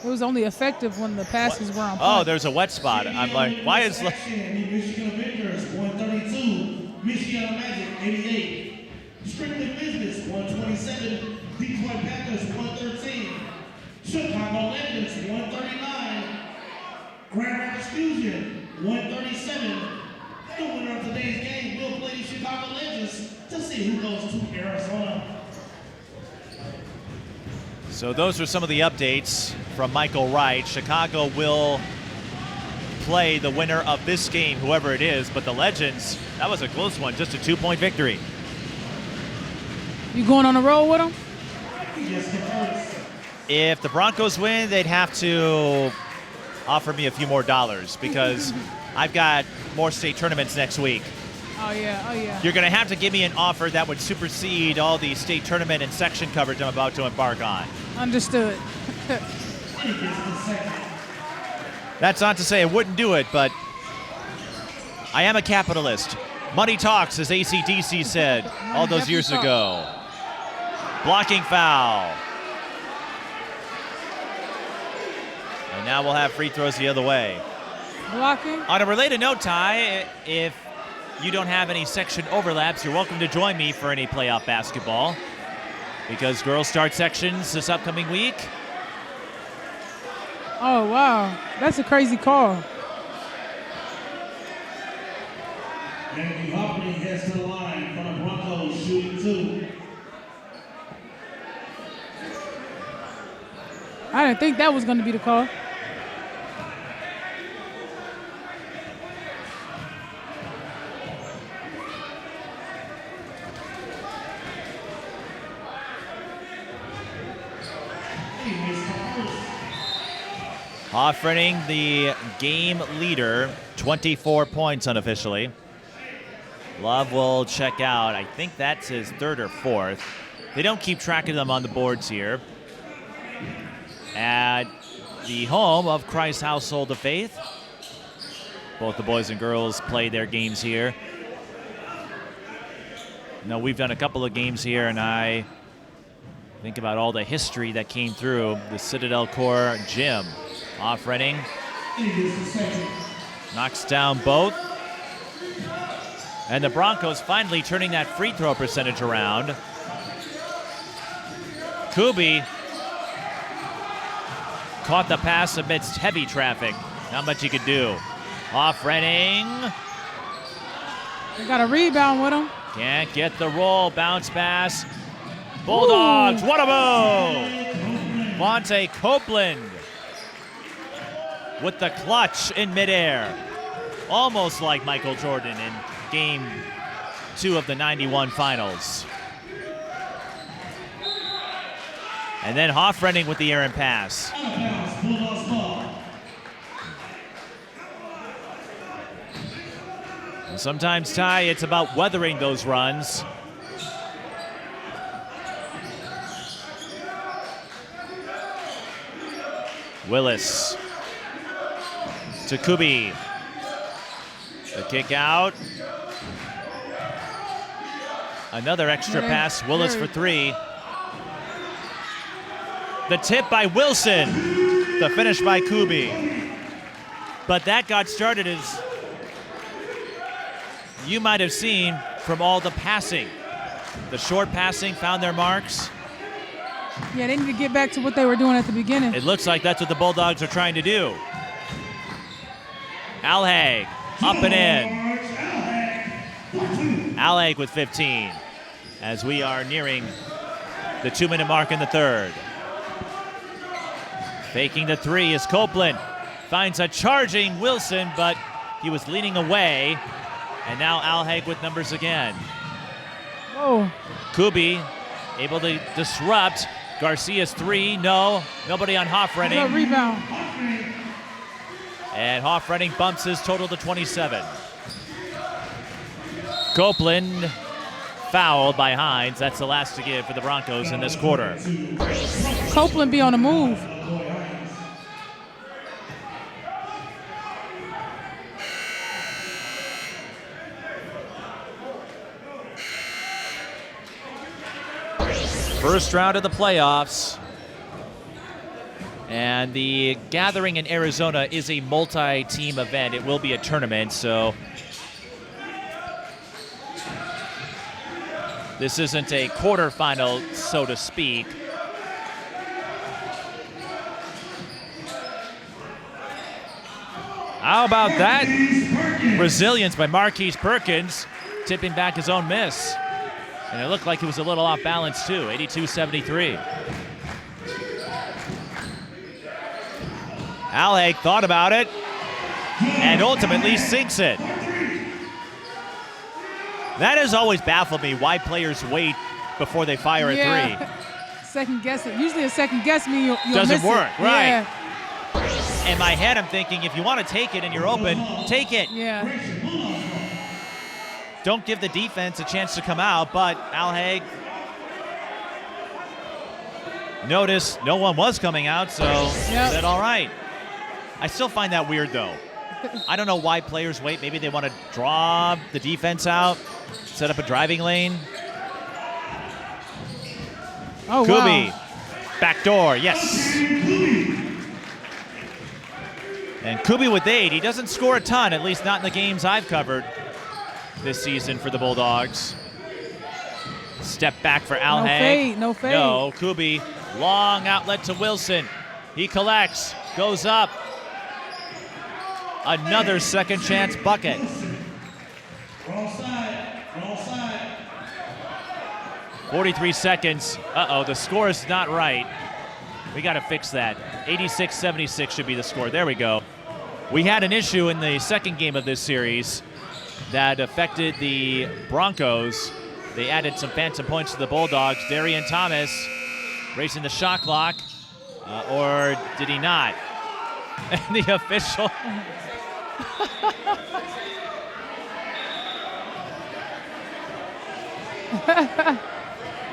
It was only effective when the passes were on point. Oh, there's a wet spot. I'm like, why is... Michigan Avengers 132, Michigan Magic 88, Strictly Business 127, Detroit Panthers 113, Chicago Legends 139, Grand Rapids Fusion 137. The winner of today's game will play the Chicago Legends to see who goes to Arizona. So those are some of the updates from Michael Wright. Chicago will play the winner of this game, whoever it is, but the Legends, that was a close one, just a 2-point victory. You going on a roll with them? If the Broncos win, they'd have to offer me a few more dollars because I've got more state tournaments next week. Oh, yeah. You're going to have to give me an offer that would supersede all the state tournament and section coverage I'm about to embark on. Understood. That's not to say I wouldn't do it, but I am a capitalist. Money talks, as AC/DC said all those years ago. Blocking foul. And now we'll have free throws the other way. Blocking. On a related note, Ty, if you don't have any section overlaps, you're welcome to join me for any playoff basketball because girls start sections this upcoming week. Oh, wow. That's a crazy call. Andy Hopping heads to the line for the Broncos, shooting two. I didn't think that was going to be the call. Hoffrening, the game leader, 24 points unofficially. Love will check out. I think that's his third or fourth. They don't keep track of them on the boards here. At the home of Christ's Household of Faith. Both the boys and girls play their games here. Now, we've done a couple of games here, and I think about all the history that came through the Citadel Core gym. Hoffrening knocks down both. And the Broncos finally turning that free throw percentage around. Kubi caught the pass amidst heavy traffic. Not much he could do. Hoff-Renning. They got a rebound with him. Can't get the roll. Bounce pass. Bulldogs, what a move! Monte Copeland with the clutch in midair. Almost like Michael Jordan in game 2 of the 91 finals. And then Hoff-Renning with the errant pass. And sometimes, Ty, it's about weathering those runs. Willis to Kubi. The kick out. Another extra pass. Willis for 3. The tip by Wilson. The finish by Kubi. But that got started, as you might have seen, from all the passing. The short passing found their marks. Yeah, they need to get back to what they were doing at the beginning. It looks like that's what the Bulldogs are trying to do. Alhaig up and in. Alhaig with 15 as we are nearing the 2-minute mark in the third. Faking the 3 is Copeland. Finds a charging Wilson, but he was leaning away. And now Alhaig with numbers again. Oh. Kubi able to disrupt. Garcia's 3, no. Nobody on Hoff-Renning. No rebound. And Hoff-Renning bumps his total to 27. Copeland fouled by Hines. That's the last to give for the Broncos in this quarter. Copeland be on the move. First round of the playoffs. And the gathering in Arizona is a multi-team event. It will be a tournament, so this isn't a quarterfinal, so to speak. How about that? Resilience by Marquise Perkins, tipping back his own miss. And it looked like he was a little off balance too, 82-73. Alhaig thought about it and ultimately sinks it. That has always baffled me, why players wait before they fire a 3. Second guess it. Usually a second guess means you'll Doesn't miss work, it. right. Yeah. In my head, I'm thinking, if you want to take it and you're open, take it. Yeah. Don't give the defense a chance to come out, but Alhaig, notice no one was coming out, so said all right. I still find that weird, though. I don't know why players wait. Maybe they want to draw the defense out, set up a driving lane. Oh, Kubi, wow. backdoor, yes. And Kubi with 8. He doesn't score a ton, at least not in the games I've covered this season for the Bulldogs. Step back for Alhaig. No fade. No, Kubi, long outlet to Wilson. He collects, goes up. Another second chance bucket. Wrong side. 43 seconds. Uh-oh, the score is not right. We got to fix that. 86-76 should be the score. There we go. We had an issue in the second game of this series that affected the Broncos. They added some phantom points to the Bulldogs. Darian Thomas racing the shot clock, or did he not? And the official...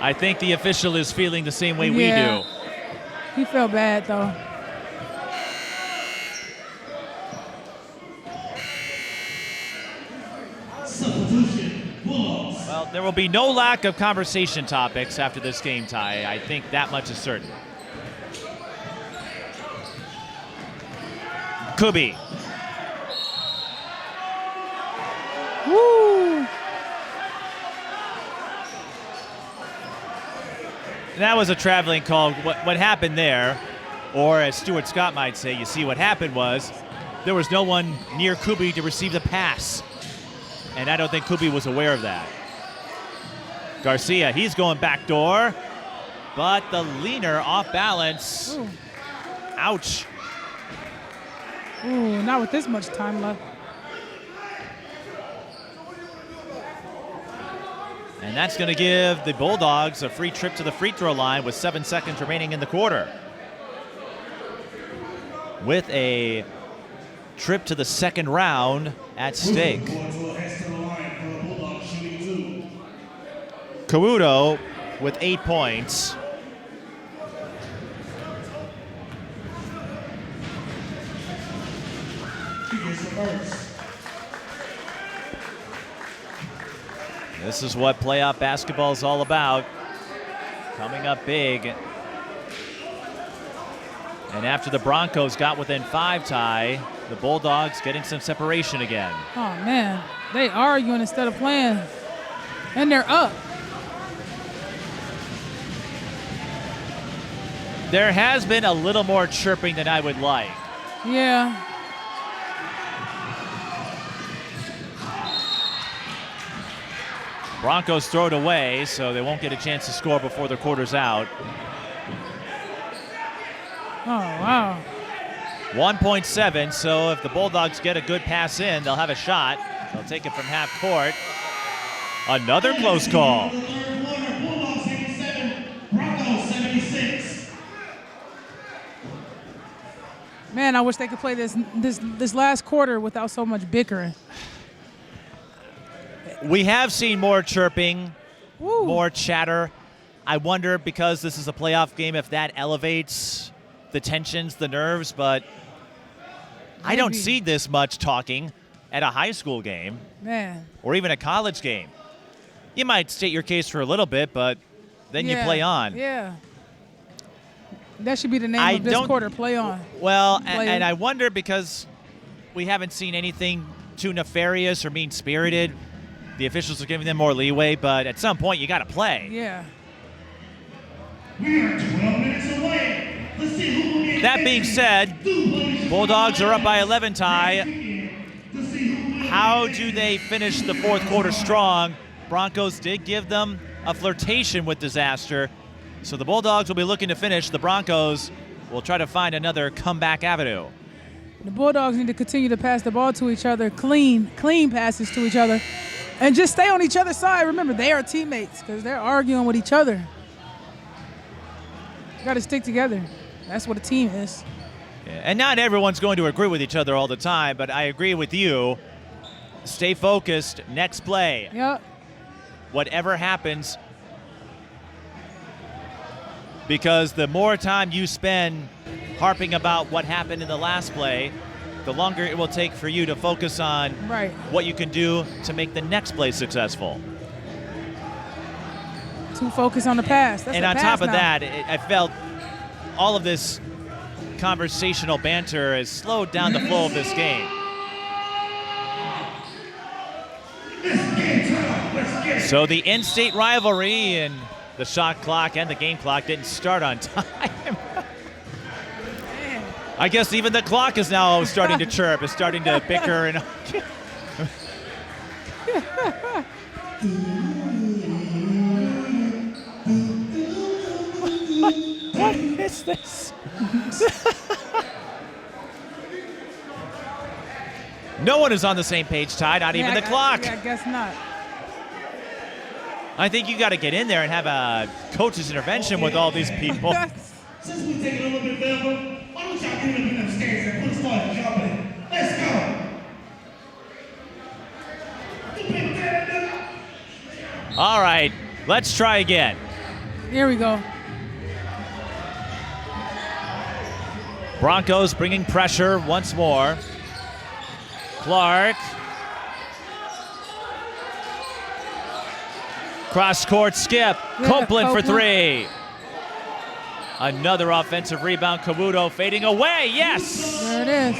I think the official is feeling the same way we do. He felt bad, though. Well, there will be no lack of conversation topics after this game, Ty. I think that much is certain. Kubi. Woo! That was a traveling call. What happened there, or as Stuart Scott might say, you see what happened was there was no one near Kubi to receive the pass. And I don't think Kubi was aware of that. Garcia, he's going backdoor, but the leaner off balance. Ooh. Ouch. Ooh, not with this much time left. And that's going to give the Bulldogs a free trip to the free throw line with 7 seconds remaining in the quarter. With a trip to the second round at stake. Kawudo with 8 points. This is what playoff basketball is all about. Coming up big. And after the Broncos got within 5, Ty, the Bulldogs getting some separation again. Oh, man. They arguing instead of playing. And they're up. There has been a little more chirping than I would like. Yeah. Broncos throw it away, so they won't get a chance to score before the quarter's out. Oh, wow. 1.7, so if the Bulldogs get a good pass in, they'll have a shot. They'll take it from half court. Another close call. Bulldogs 87, Broncos 76. Man, I wish they could play this last quarter without so much bickering. We have seen more chirping, Woo. more chatter. I wonder, because this is a playoff game, if that elevates the tensions, the nerves, but I don't see this much talking at a high school game. Man. Or even a college game. You might state your case for a little bit, but then you play on. Yeah. That should be the name of this quarter, play on. Well, and I wonder, because we haven't seen anything too nefarious or mean-spirited. The officials are giving them more leeway, but at some point you got to play. Yeah. We are 12 minutes away. Let's see who will get. That being said, Bulldogs are up by 11, Ty. How do they finish the fourth quarter strong? Broncos did give them a flirtation with disaster, so the Bulldogs will be looking to finish. The Broncos will try to find another comeback avenue. The Bulldogs need to continue to pass the ball to each other, clean passes to each other, and just stay on each other's side. Remember, they are teammates because they're arguing with each other. You got to stick together. That's what a team is. Yeah, and not everyone's going to agree with each other all the time, but I agree with you. Stay focused. Next play. Yep. Whatever happens, because the more time you spend harping about what happened in the last play, the longer it will take for you to focus on what you can do to make the next play successful. Too focused on the pass. That's and on top of that, I felt all of this conversational banter has slowed down the flow of this game. So the in-state rivalry and the shot clock and the game clock didn't start on time. I guess even the clock is now starting to chirp. It's starting to bicker and. What is this? No one is on the same page, Ty, not even the clock. I guess not. I think you got to get in there and have a coach's intervention with all these people. Since we take it a little bit further, why don't y'all get up in them skates and put us on jumping? Let's go. All right, let's try again. Here we go. Broncos bringing pressure once more. Clark. Cross-court skip. Copeland for three. Another offensive rebound. Kawudo fading away. Yes! There it is.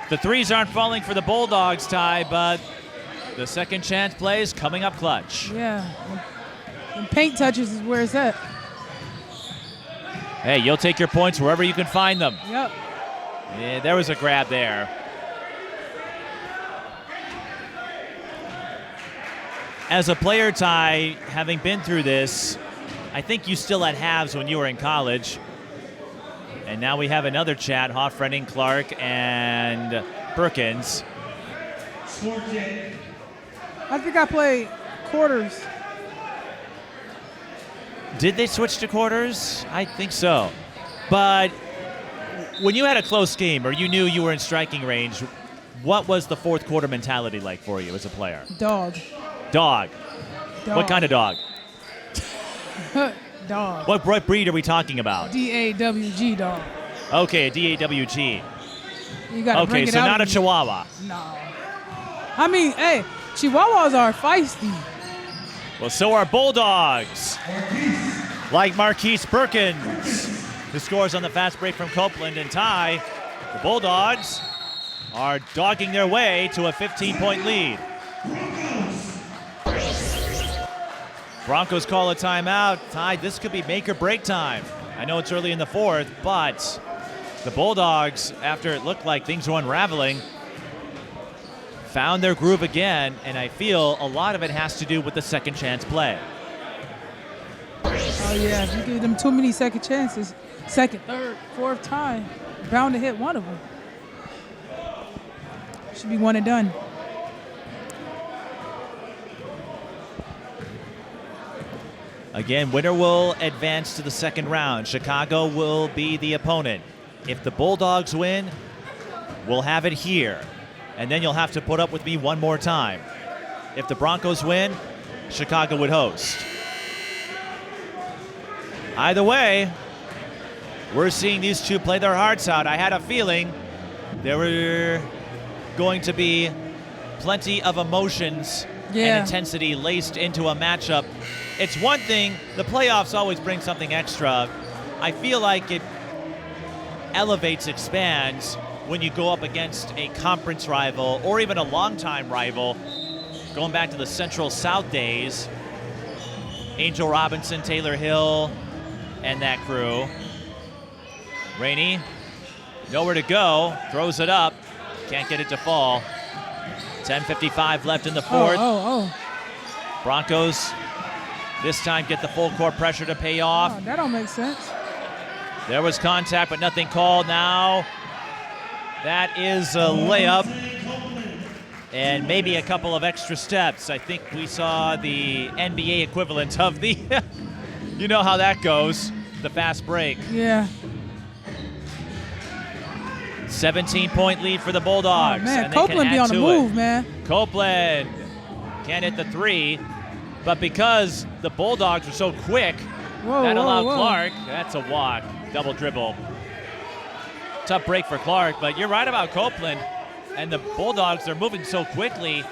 The threes aren't falling for the Bulldogs, Ty, but the second chance plays coming up clutch. Yeah. And paint touches is where it's at. Hey, you'll take your points wherever you can find them. Yep. Yeah, there was a grab there. As a player, Ty, having been through this, I think you still had halves when you were in college. And now we have another chat, Hoffredding, Clark, and Perkins. I think I played quarters. Did they switch to quarters? I think so. But when you had a close game or you knew you were in striking range, what was the fourth quarter mentality like for you as a player? Dog. Dog. What kind of dog? Dog. What breed are we talking about? DAWG dog. Okay, a DAWG. You gotta bring Okay, it so out not a of you. Chihuahua. No. I mean, hey, Chihuahuas are feisty. Well, so are Bulldogs. Like Marquise Perkins, who scores on the fast break from Copeland. And Ty, the Bulldogs are dogging their way to a 15-point lead. Broncos call a timeout. Ty, this could be make or break time. I know it's early in the fourth, but the Bulldogs, after it looked like things were unraveling, found their groove again, and I feel a lot of it has to do with the second chance play. Oh, yeah, if you give them too many second chances, second, third, fourth time, bound to hit one of them. Should be one and done. Again, winner will advance to the second round. Chicago will be the opponent. If the Bulldogs win, we'll have it here. And then you'll have to put up with me one more time. If the Broncos win, Chicago would host. Either way, we're seeing these two play their hearts out. I had a feeling there were going to be plenty of emotions and intensity laced into a matchup. It's one thing, the playoffs always bring something extra. I feel like it elevates, expands when you go up against a conference rival or even a longtime rival, going back to the Central South days. Angel Robinson, Taylor Hill, and that crew. Rainey, nowhere to go, throws it up, can't get it to fall. 10:55 left in the fourth. Broncos this time get the full court pressure to pay off. Oh, that don't make sense. There was contact, but nothing called. Now that is a layup and maybe a couple of extra steps. I think we saw the NBA equivalent of the, you know how that goes, the fast break. Yeah. 17-point lead for the Bulldogs. Oh, man, and they can Copeland be add on the to move, it. man. Copeland can't hit the three, but because the Bulldogs are so quick, that allowed Clark. That's a walk, double dribble. Tough break for Clark, but you're right about Copeland. And the Bulldogs are moving so quickly.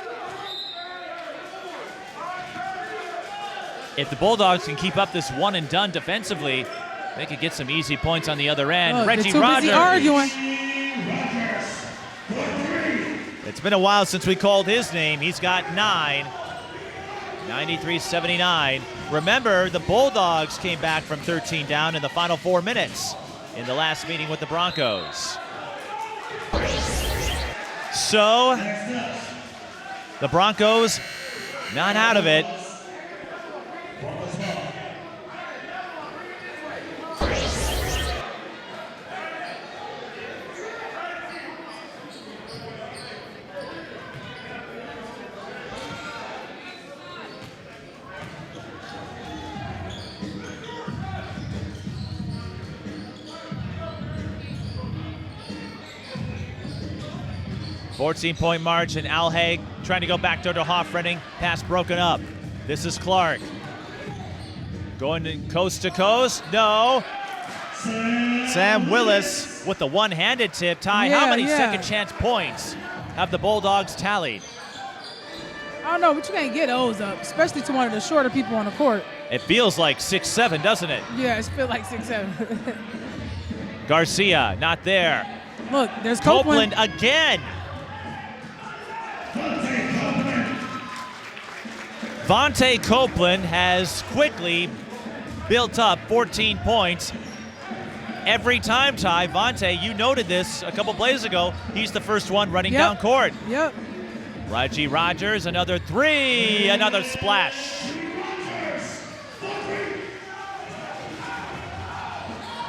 If the Bulldogs can keep up this one and done defensively, they could get some easy points on the other end. Look, Reggie they're too busy arguing. It's been a while since we called his name. He's got 9. 93-79. Remember, the Bulldogs came back from 13 down in the final 4 minutes in the last meeting with the Broncos. So, the Broncos not out of it. .4 margin. Al Haig trying to go back door to Hoffredding. Pass broken up. This is Clark. Going to coast. No. Sam Willis with the one-handed tip. Ty, how many second chance points have the Bulldogs tallied? I don't know, but you can't get those up, especially to one of the shorter people on the court. It feels like 6-7, doesn't it? Yeah, it feels like 6-7. Garcia, not there. Look, there's Copeland. Again. Vontae Copeland has quickly built up 14 points every time, Ty. Vontae, you noted this a couple plays ago. He's the first one running down court. Yep. Reggie Rogers, another three, another splash.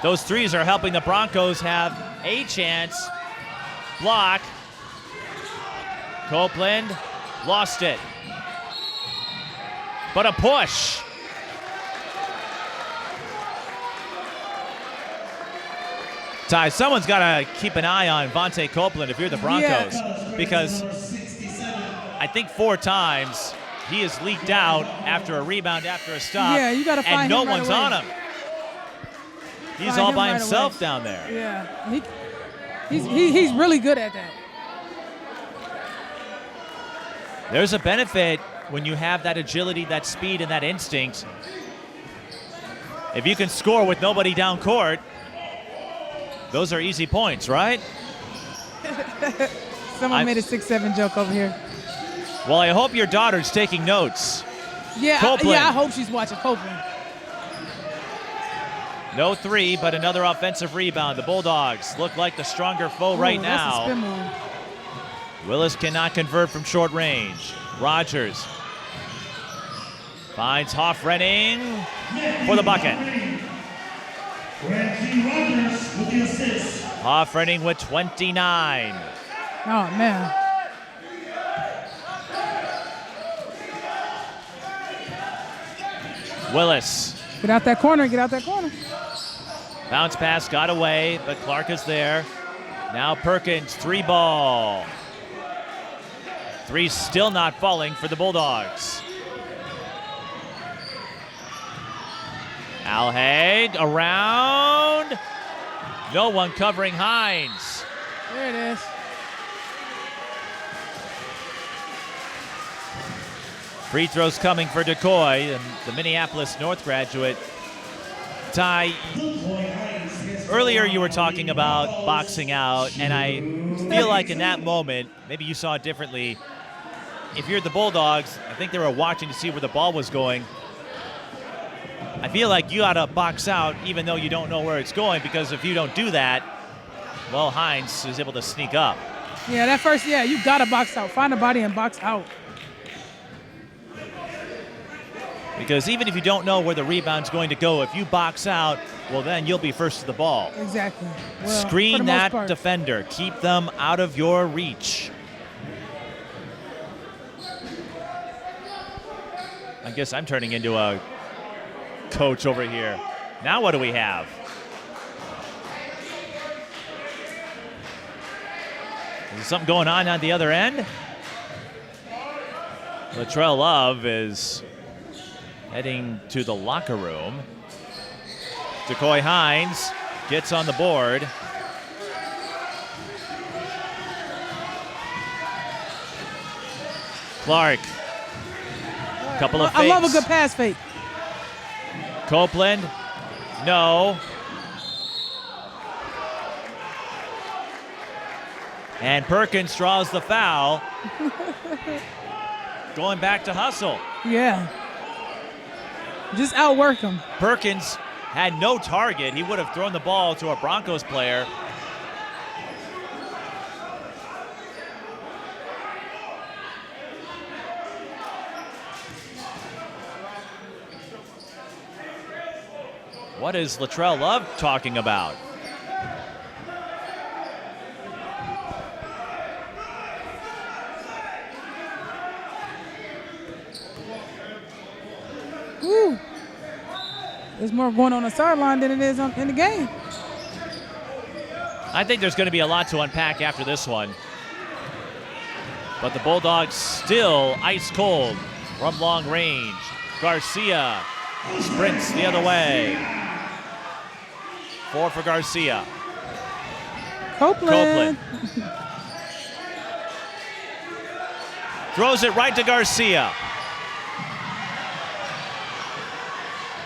Those threes are helping the Broncos have a chance. Block. Copeland lost it. But a push. Ty, someone's got to keep an eye on Vontae Copeland if you're the Broncos, because I think 4 times he has leaked out after a rebound, after a stop, Yeah, you got to find and no him right one's away. on him. He's Find all him by right himself away. down there. Yeah, he's really good at that. There's a benefit when you have that agility, that speed, and that instinct. If you can score with nobody down court, those are easy points, right? Someone made a 6'7" joke over here. Well, I hope your daughter's taking notes. Yeah, Copeland. I hope she's watching Copeland. No three, but another offensive rebound. The Bulldogs look like the stronger foe right Ooh, that's a now. spin move. Willis cannot convert from short range. Rogers finds Hoffrenning for the bucket. Reggie Rogers with the assist. Hoffrenning with 29. Oh, man. Willis. Get out that corner. Get out that corner. Bounce pass got away, but Clark is there. Now Perkins, 3 ball. 3 still not falling for the Bulldogs. Alhaid around. No one covering Hines. There it is. Free throws coming for Decoy, the Minneapolis North graduate. Ty, earlier you were talking about boxing out, and I feel like in that moment, maybe you saw it differently. If you're the Bulldogs, I think they were watching to see where the ball was going. I feel like you got to box out even though you don't know where it's going, because if you don't do that, well, Hines is able to sneak up. Yeah, that first, you got to box out. Find a body and box out. Because even if you don't know where the rebound's going to go, if you box out, well, then you'll be first to the ball. Exactly. Well, for Screen the that most part. defender. Keep them out of your reach. I guess I'm turning into a coach over here. Now what do we have? Is there something going on the other end? Latrell Love is heading to the locker room. Decoy Hines gets on the board. Clark. Couple of fakes. I love a good pass fake. Copeland. No. And Perkins draws the foul. Going back to hustle. Yeah. Just outwork him. Perkins had no target. He would have thrown the ball to a Broncos player. What is Latrell Love talking about? Woo. There's more going on the sideline than it is in the game. I think there's going to be a lot to unpack after this one. But the Bulldogs still ice cold from long range. Garcia sprints the other way. 4 for Garcia. Copeland. Throws it right to Garcia.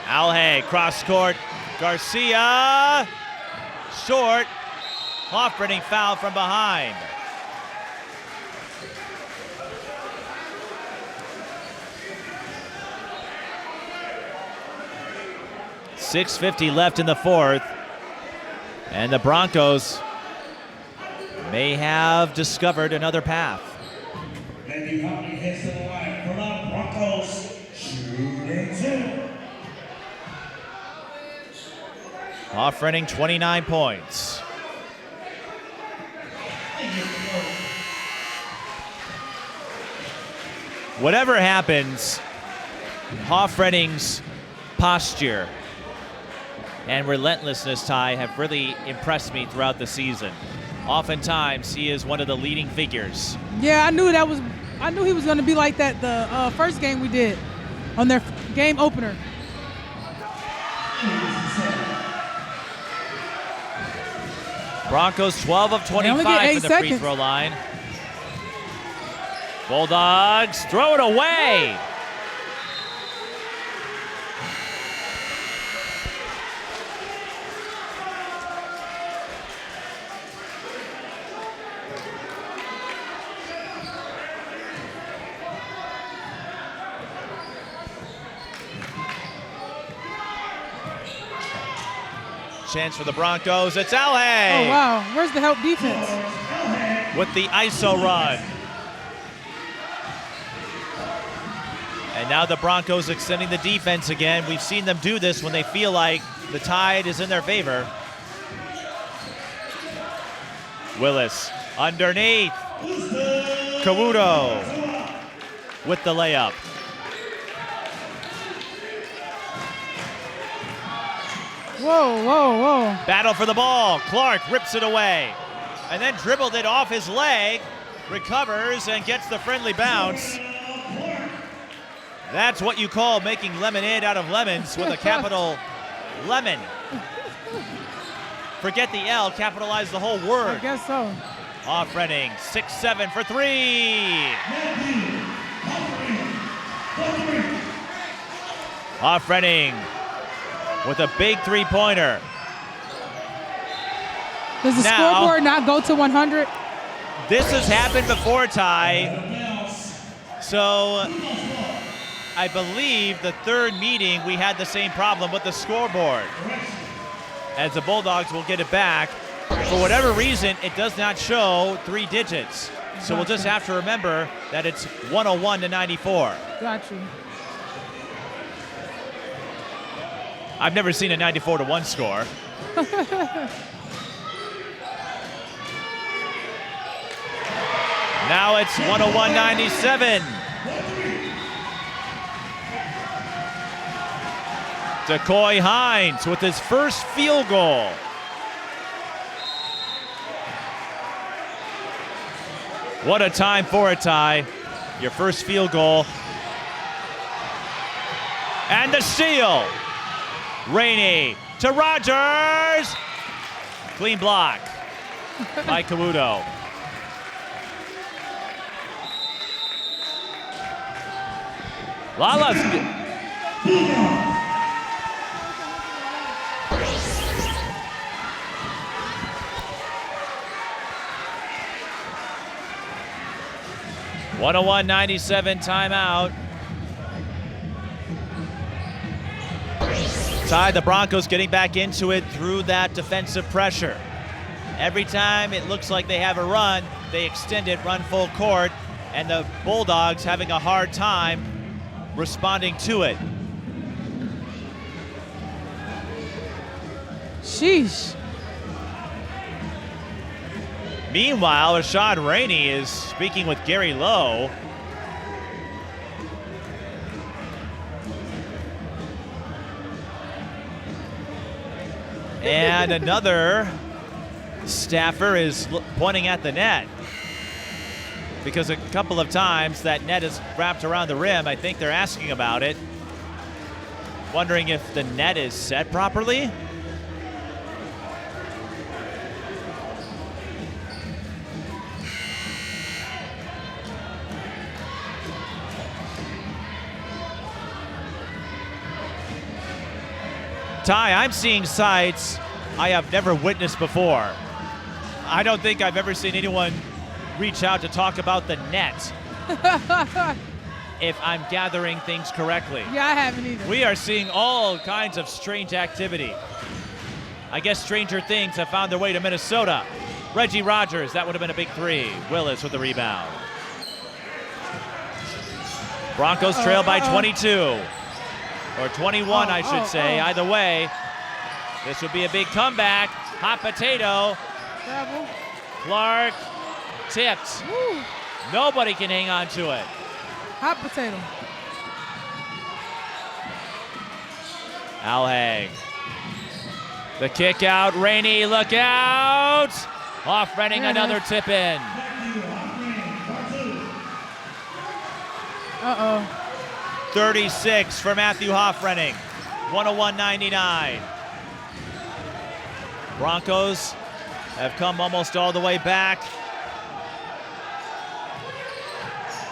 Alhaig, cross court. Garcia, short. Hoffrenning foul from behind. .650 left in the fourth. And the Broncos may have discovered another path. Matthew Huntley heads to the line for the Broncos. Shooting 2. Offering 29 points. Whatever happens, Hoffreding's posture and relentlessness, Ty, have really impressed me throughout the season. Oftentimes, he is one of the leading figures. Yeah, I knew he was going to be like that the first game we did on their game opener. Broncos 12 of 25 from the free throw line. Bulldogs throw it away. Chance for the Broncos. It's Alhay. Oh, wow. Where's the help defense? With the ISO run. And now the Broncos extending the defense again. We've seen them do this when they feel like the tide is in their favor. Willis underneath. Kawudo with the layup. Whoa, whoa, whoa. Battle for the ball. Clark rips it away and then dribbled it off his leg, recovers and gets the friendly bounce. That's what you call making lemonade out of lemons with a capital lemon. Forget the L, capitalize the whole word. I guess so. Hoffreding, 6-7 for 3. Hoffreding with a big three-pointer. Does the scoreboard not go to 100? This has happened before, Ty. So I believe the third meeting we had the same problem with the scoreboard. As the Bulldogs will get it back. For whatever reason, it does not show 3 digits. So we'll just have to remember that it's 101 to 94. Got you. I've never seen a 94 to 1 score. Now it's 101-97. Decoy Hines with his first field goal. What a time for a tie. Your first field goal. And the steal. Rainey to Rogers. Clean block by Kawudo. Lala's. (101-97) timeout. Ty, the Broncos getting back into it through that defensive pressure. Every time it looks like they have a run, they extend it, run full court, and the Bulldogs having a hard time responding to it. Sheesh. Meanwhile, Rashad Rainey is speaking with Gary Lowe. And another staffer is pointing at the net, because a couple of times that net is wrapped around the rim. I think they're asking about it, wondering if the net is set properly. Ty, I'm seeing sights I have never witnessed before. I don't think I've ever seen anyone reach out to talk about the net. If I'm gathering things correctly. Yeah, I haven't either. We are seeing all kinds of strange activity. I guess stranger things have found their way to Minnesota. Reggie Rogers, that would have been a big three. Willis with the rebound. Broncos trail by 22. Or 21, I should say. Either way, this would be a big comeback. Hot potato. Travel. Clark tipped. Woo. Nobody can hang on to it. Hot potato. Alhag. The kick out. Rainey, look out. Hoffrenning another tip in. Uh-oh. 36 for Matthew Hoffrenning. 101.99. Broncos have come almost all the way back.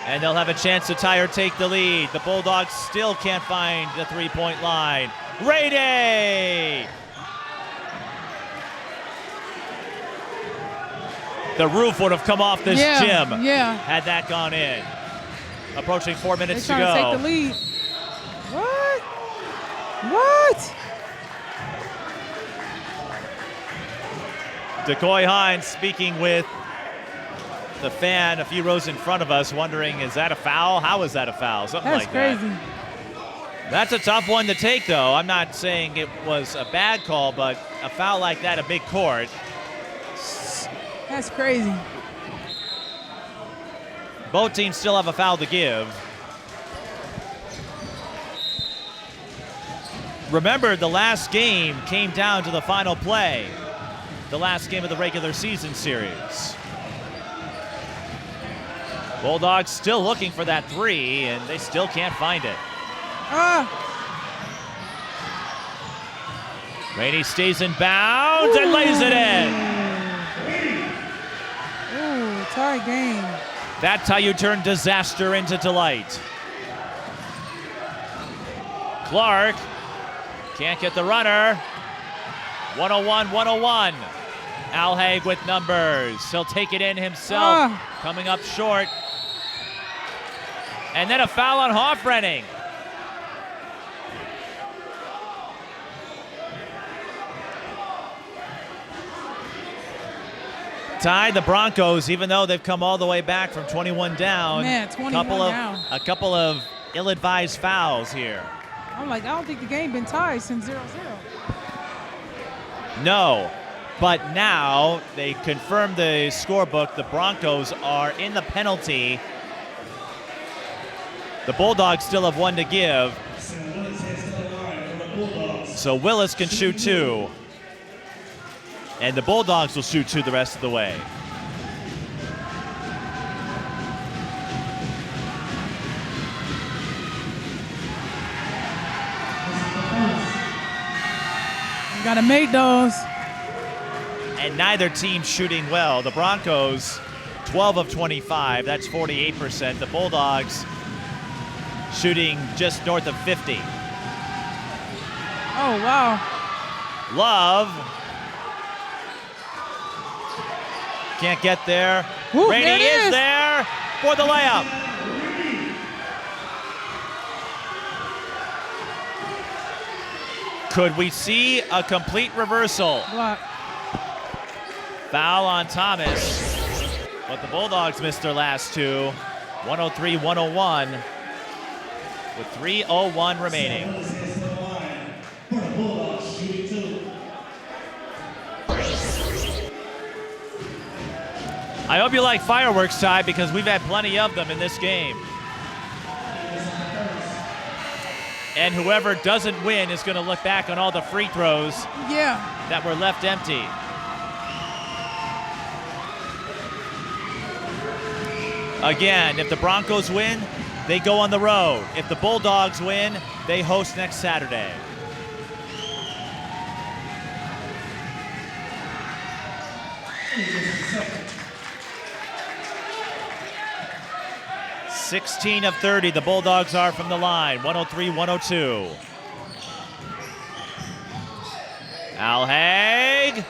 And they'll have a chance to tie or take the lead. The Bulldogs still can't find the three-point line. Rainey! The roof would have come off this gym had that gone in. Approaching 4 minutes to go. They're trying to take the lead. What? What? Decoy Hines speaking with the fan a few rows in front of us, wondering, is that a foul? How is that a foul? Something That's like crazy. that. That's a tough one to take, though. I'm not saying it was a bad call, but a foul like that, a big court. That's crazy. Both teams still have a foul to give. Remember, the last game came down to the final play. The last game of the regular season series. Bulldogs still looking for that three, and they still can't find it. Rainey stays in bounds and lays it in. Ooh, tie game. That's how you turn disaster into delight. Clark can't get the runner. 101-101. Alhag with numbers. He'll take it in himself. Coming up short. And then a foul on Hoffrenning. Tied the Broncos, even though they've come all the way back from 21 down. Man, 21 down. A couple of ill-advised fouls here. I'm like, I don't think the game been tied since 0-0. No, but now they confirmed the scorebook. The Broncos are in the penalty. The Bulldogs still have one to give. So Willis can shoot two. And the Bulldogs will shoot two the rest of the way. Gotta make those. And neither team shooting well. The Broncos, 12 of 25, that's 48%. The Bulldogs shooting just north of 50. Oh, wow. Love. Can't get there. Ooh, Rainey there is there for the layup. Could we see a complete reversal? Block. Foul on Thomas. But the Bulldogs missed their last two. 103-101 with 3:01 remaining. I hope you like fireworks, Ty, because we've had plenty of them in this game. And whoever doesn't win is going to look back on all the free throws that were left empty. Again, if the Broncos win, they go on the road. If the Bulldogs win, they host next Saturday. (16 of 30), the Bulldogs are from the line. 103-102. Alhag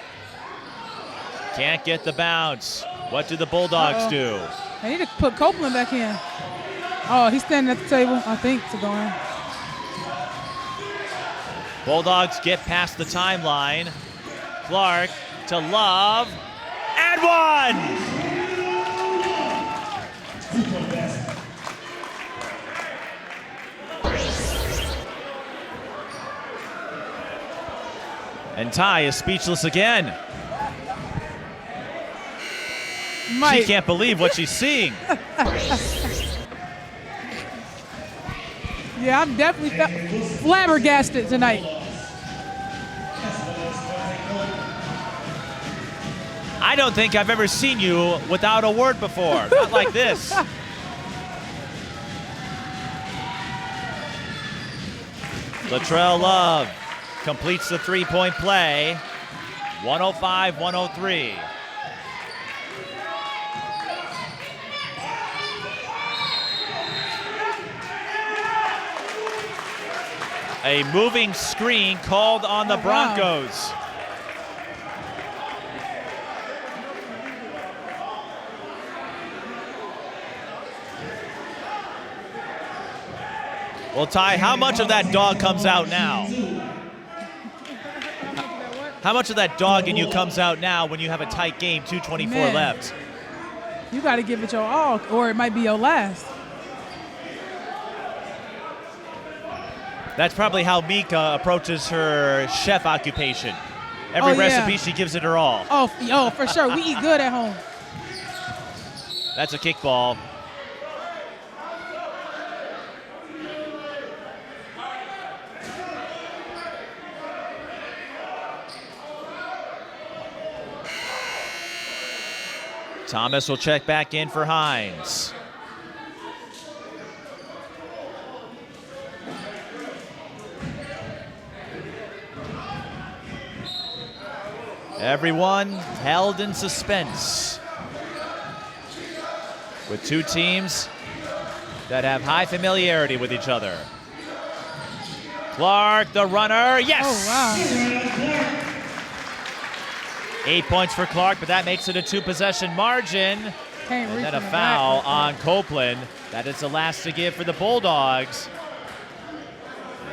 can't get the bounce. What do the Bulldogs do? They need to put Copeland back in. Oh, he's standing at the table, I think, to go in. Bulldogs get past the timeline. Clark to Love, and one! 2-point basket. And Ty is speechless again. Mike. She can't believe what she's seeing. Yeah, I'm definitely flabbergasted tonight. I don't think I've ever seen you without a word before. Not like this. Latrell Love completes the three-point play. 105-103. A moving screen called on the Broncos. Well, Ty, how much of that dog comes out now? How much of that dog in you comes out now when you have a tight game, 2:24 left? You got to give it your all, or it might be your last. That's probably how Mika approaches her chef occupation. Every recipe, she gives it her all. Oh, for sure. We eat good at home. That's a kickball. Thomas will check back in for Hines. Everyone held in suspense with two teams that have high familiarity with each other. Clark, the runner, yes! Oh, wow. 8 points for Clark, but that makes it a two-possession margin. And then a foul on Copeland. That is the last to give for the Bulldogs.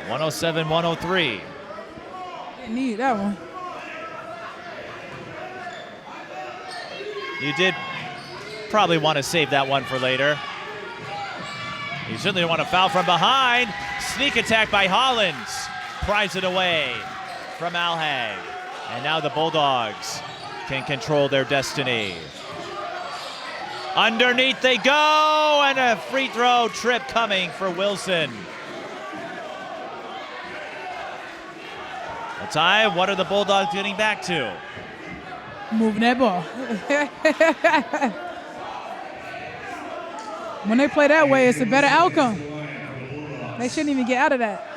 107-103. Didn't need that one. You did probably want to save that one for later. You certainly want to foul from behind. Sneak attack by Hollins. Pries it away from Alhag. And now the Bulldogs can control their destiny. Underneath they go, and a free throw trip coming for Wilson. Well, Ty, what are the Bulldogs getting back to? Moving that ball. When they play that way, it's a better outcome. They shouldn't even get out of that.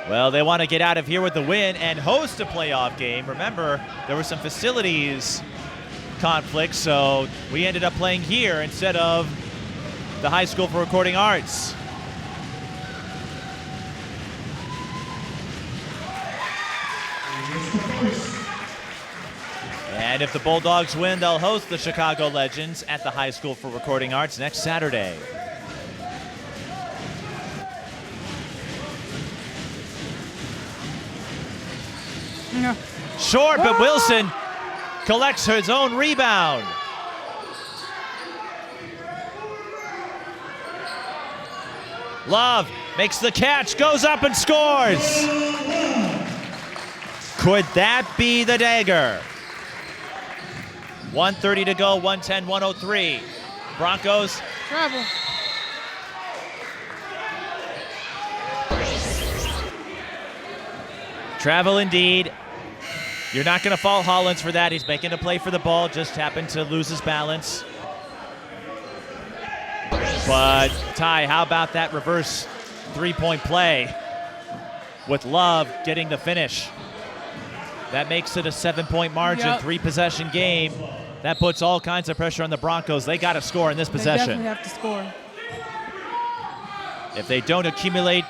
Well, they want to get out of here with the win and host a playoff game. Remember, there were some facilities conflicts, so we ended up playing here instead of the High School for Recording Arts. And if the Bulldogs win, they'll host the Chicago Legends at the High School for Recording Arts next Saturday. Yeah. Short, but Wilson collects his own rebound. Love makes the catch, goes up and scores. Could that be the dagger? 1:30 to go, 110-103. Broncos. Travel. Travel indeed. You're not going to fault Hollins for that. He's making a play for the ball, just happened to lose his balance. But Ty, how about that reverse three-point play with Love getting the finish? That makes it a 7-point margin, Yep. 3-possession game. That puts all kinds of pressure on the Broncos. They got to score in this possession. They definitely have to score. If they don't accumulate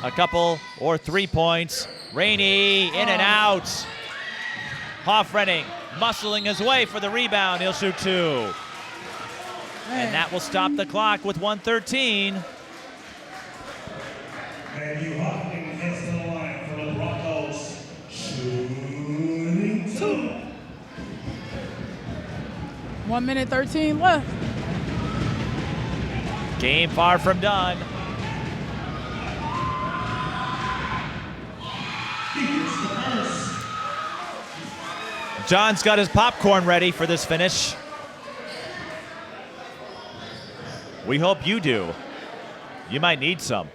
a couple or 3 points, Rainey in and out. Hoffredding muscling his way for the rebound. He'll shoot 2. Man. And that will stop the clock with 1:13. And you Hoffman heads to the line for the Broncos. Shoot. 1 minute 13 left. Game far from done. John's got his popcorn ready for this finish. We hope you do. You might need some.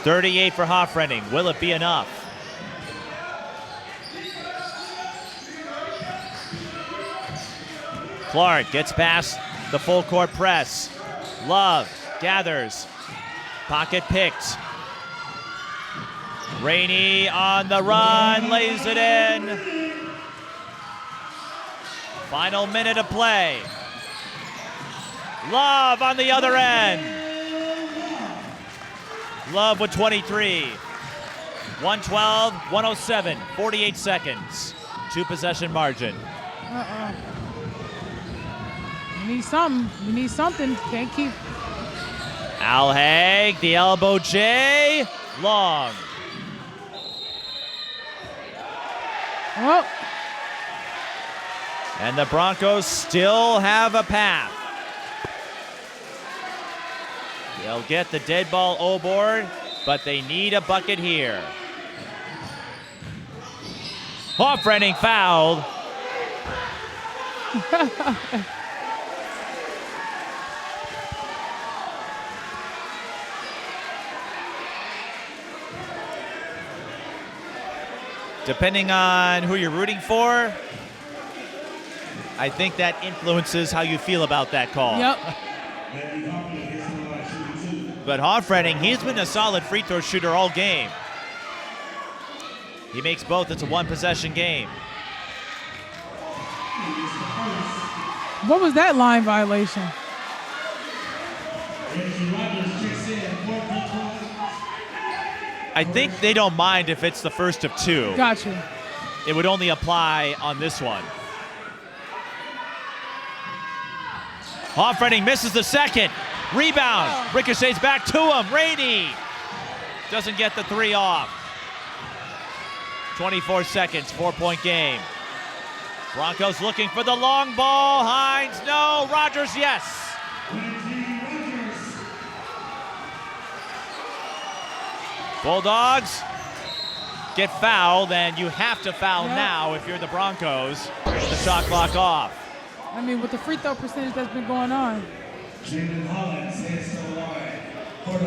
$38 for Hoffrenning. Will it be enough? Clark gets past the full court press. Love gathers. Pocket picked. Rainey on the run, lays it in. Final minute of play. Love on the other end. Love with 23. 112, 107, 48 seconds. 2 possession margin. We need something. We need something. Can't keep. Alhaig, the elbow J, long. Oh. And the Broncos still have a path. They'll get the dead ball O-board, but they need a bucket here. Hoffrenning fouled. Depending on who you're rooting for, I think that influences how you feel about that call. Yep. But Hoffrenning, he's been a solid free throw shooter all game. He makes both. It's a 1 possession game. What was that line violation? I think they don't mind if it's the first of 2. Gotcha. It would only apply on this one. Hoffrenning misses the second. Rebound. Ricochets back to him. Rainey doesn't get the 3 off. 24 seconds, 4-point game. Broncos looking for the long ball. Hines, no. Rogers, yes. Bulldogs get fouled, and you have to foul now if you're the Broncos. The shot clock off. I mean, with the free throw percentage that's been going on.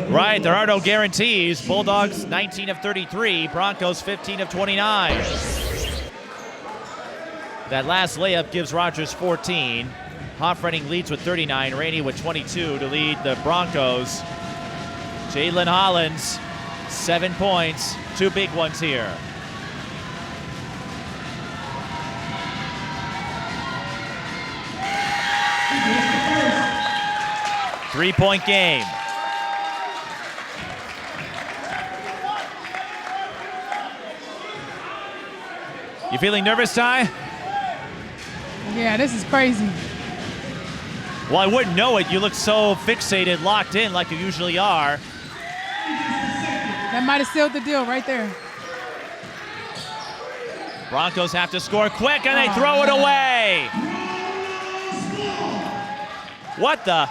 Right, there are no guarantees. Bulldogs 19 of 33, Broncos 15 of 29. That last layup gives Rogers 14. Hoffrenning leads with 39, Rainey with 22 to lead the Broncos. Jalen Hollins, 7 points, 2 big ones here. Three-point game. You feeling nervous, Ty? Yeah, this is crazy. Well, I wouldn't know it. You look so fixated, locked in like you usually are. That might have sealed the deal right there. Broncos have to score quick, and they throw it away. What the?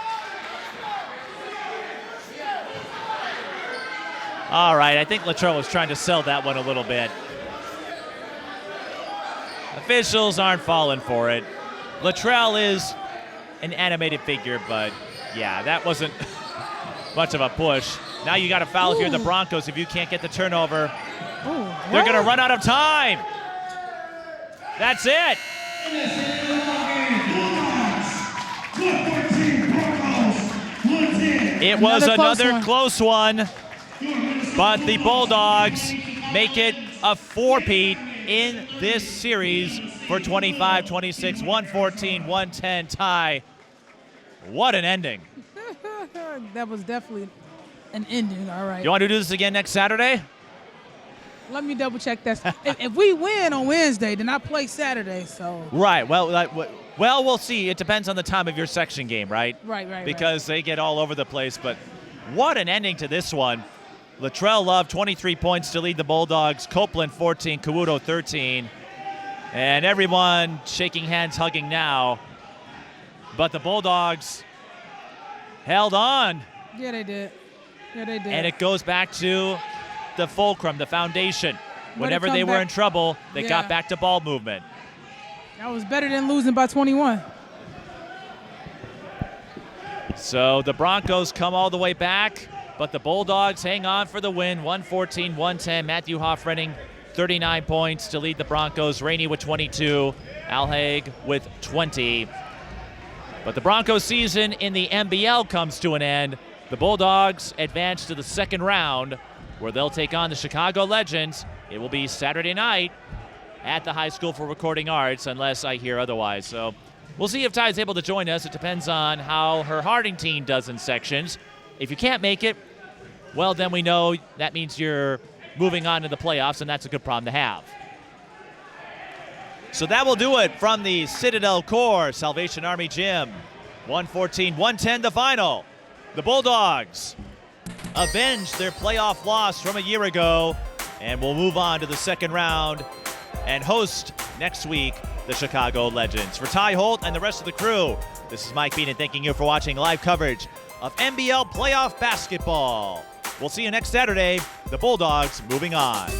All right, I think Latrell was trying to sell that one a little bit. Officials aren't falling for it. Latrell is an animated figure, but yeah, that wasn't much of a push. Now you got to foul here, the Broncos, if you can't get the turnover. They're going to run out of time. That's it. It was another close one, but the Bulldogs make it a 4-peat in this series for 25-26, 114-110 tie. What an ending. That was definitely an ending, all right. You want to do this again next Saturday? Let me double check that. if we win on Wednesday, then I play Saturday, so. Right, well, we'll see. It depends on the time of your section game, right? Right. Because they get all over the place, but What an ending to this one. Latrell Love, 23 points to lead the Bulldogs. Copeland, 14. Kawuto, 13. And everyone shaking hands, hugging now. But the Bulldogs held on. Yeah, they did. Yeah, they did. And it goes back to the fulcrum, the foundation. Whenever they were in trouble, they got back to ball movement. That was better than losing by 21. So the Broncos come all the way back, but the Bulldogs hang on for the win, 114-110. Matthew Hoffrenning, 39 points to lead the Broncos. Rainey with 22, Al Haig with 20. But the Broncos season in the MBL comes to an end. The Bulldogs advance to the second round, where they'll take on the Chicago Legends. It will be Saturday night at the High School for Recording Arts, unless I hear otherwise. So we'll see if Ty is able to join us. It depends on how her Harding team does in sections. If you can't make it, well, then we know that means you're moving on to the playoffs, and that's a good problem to have. So that will do it from the Citadel Core Salvation Army Gym. 114-110 the final. The Bulldogs avenge their playoff loss from a year ago and will move on to the second round and host next week the Chicago Legends. For Ty Holt and the rest of the crew, this is Mike Peden thanking you for watching live coverage of MBL Playoff Basketball. We'll see you next Saturday. The Bulldogs moving on.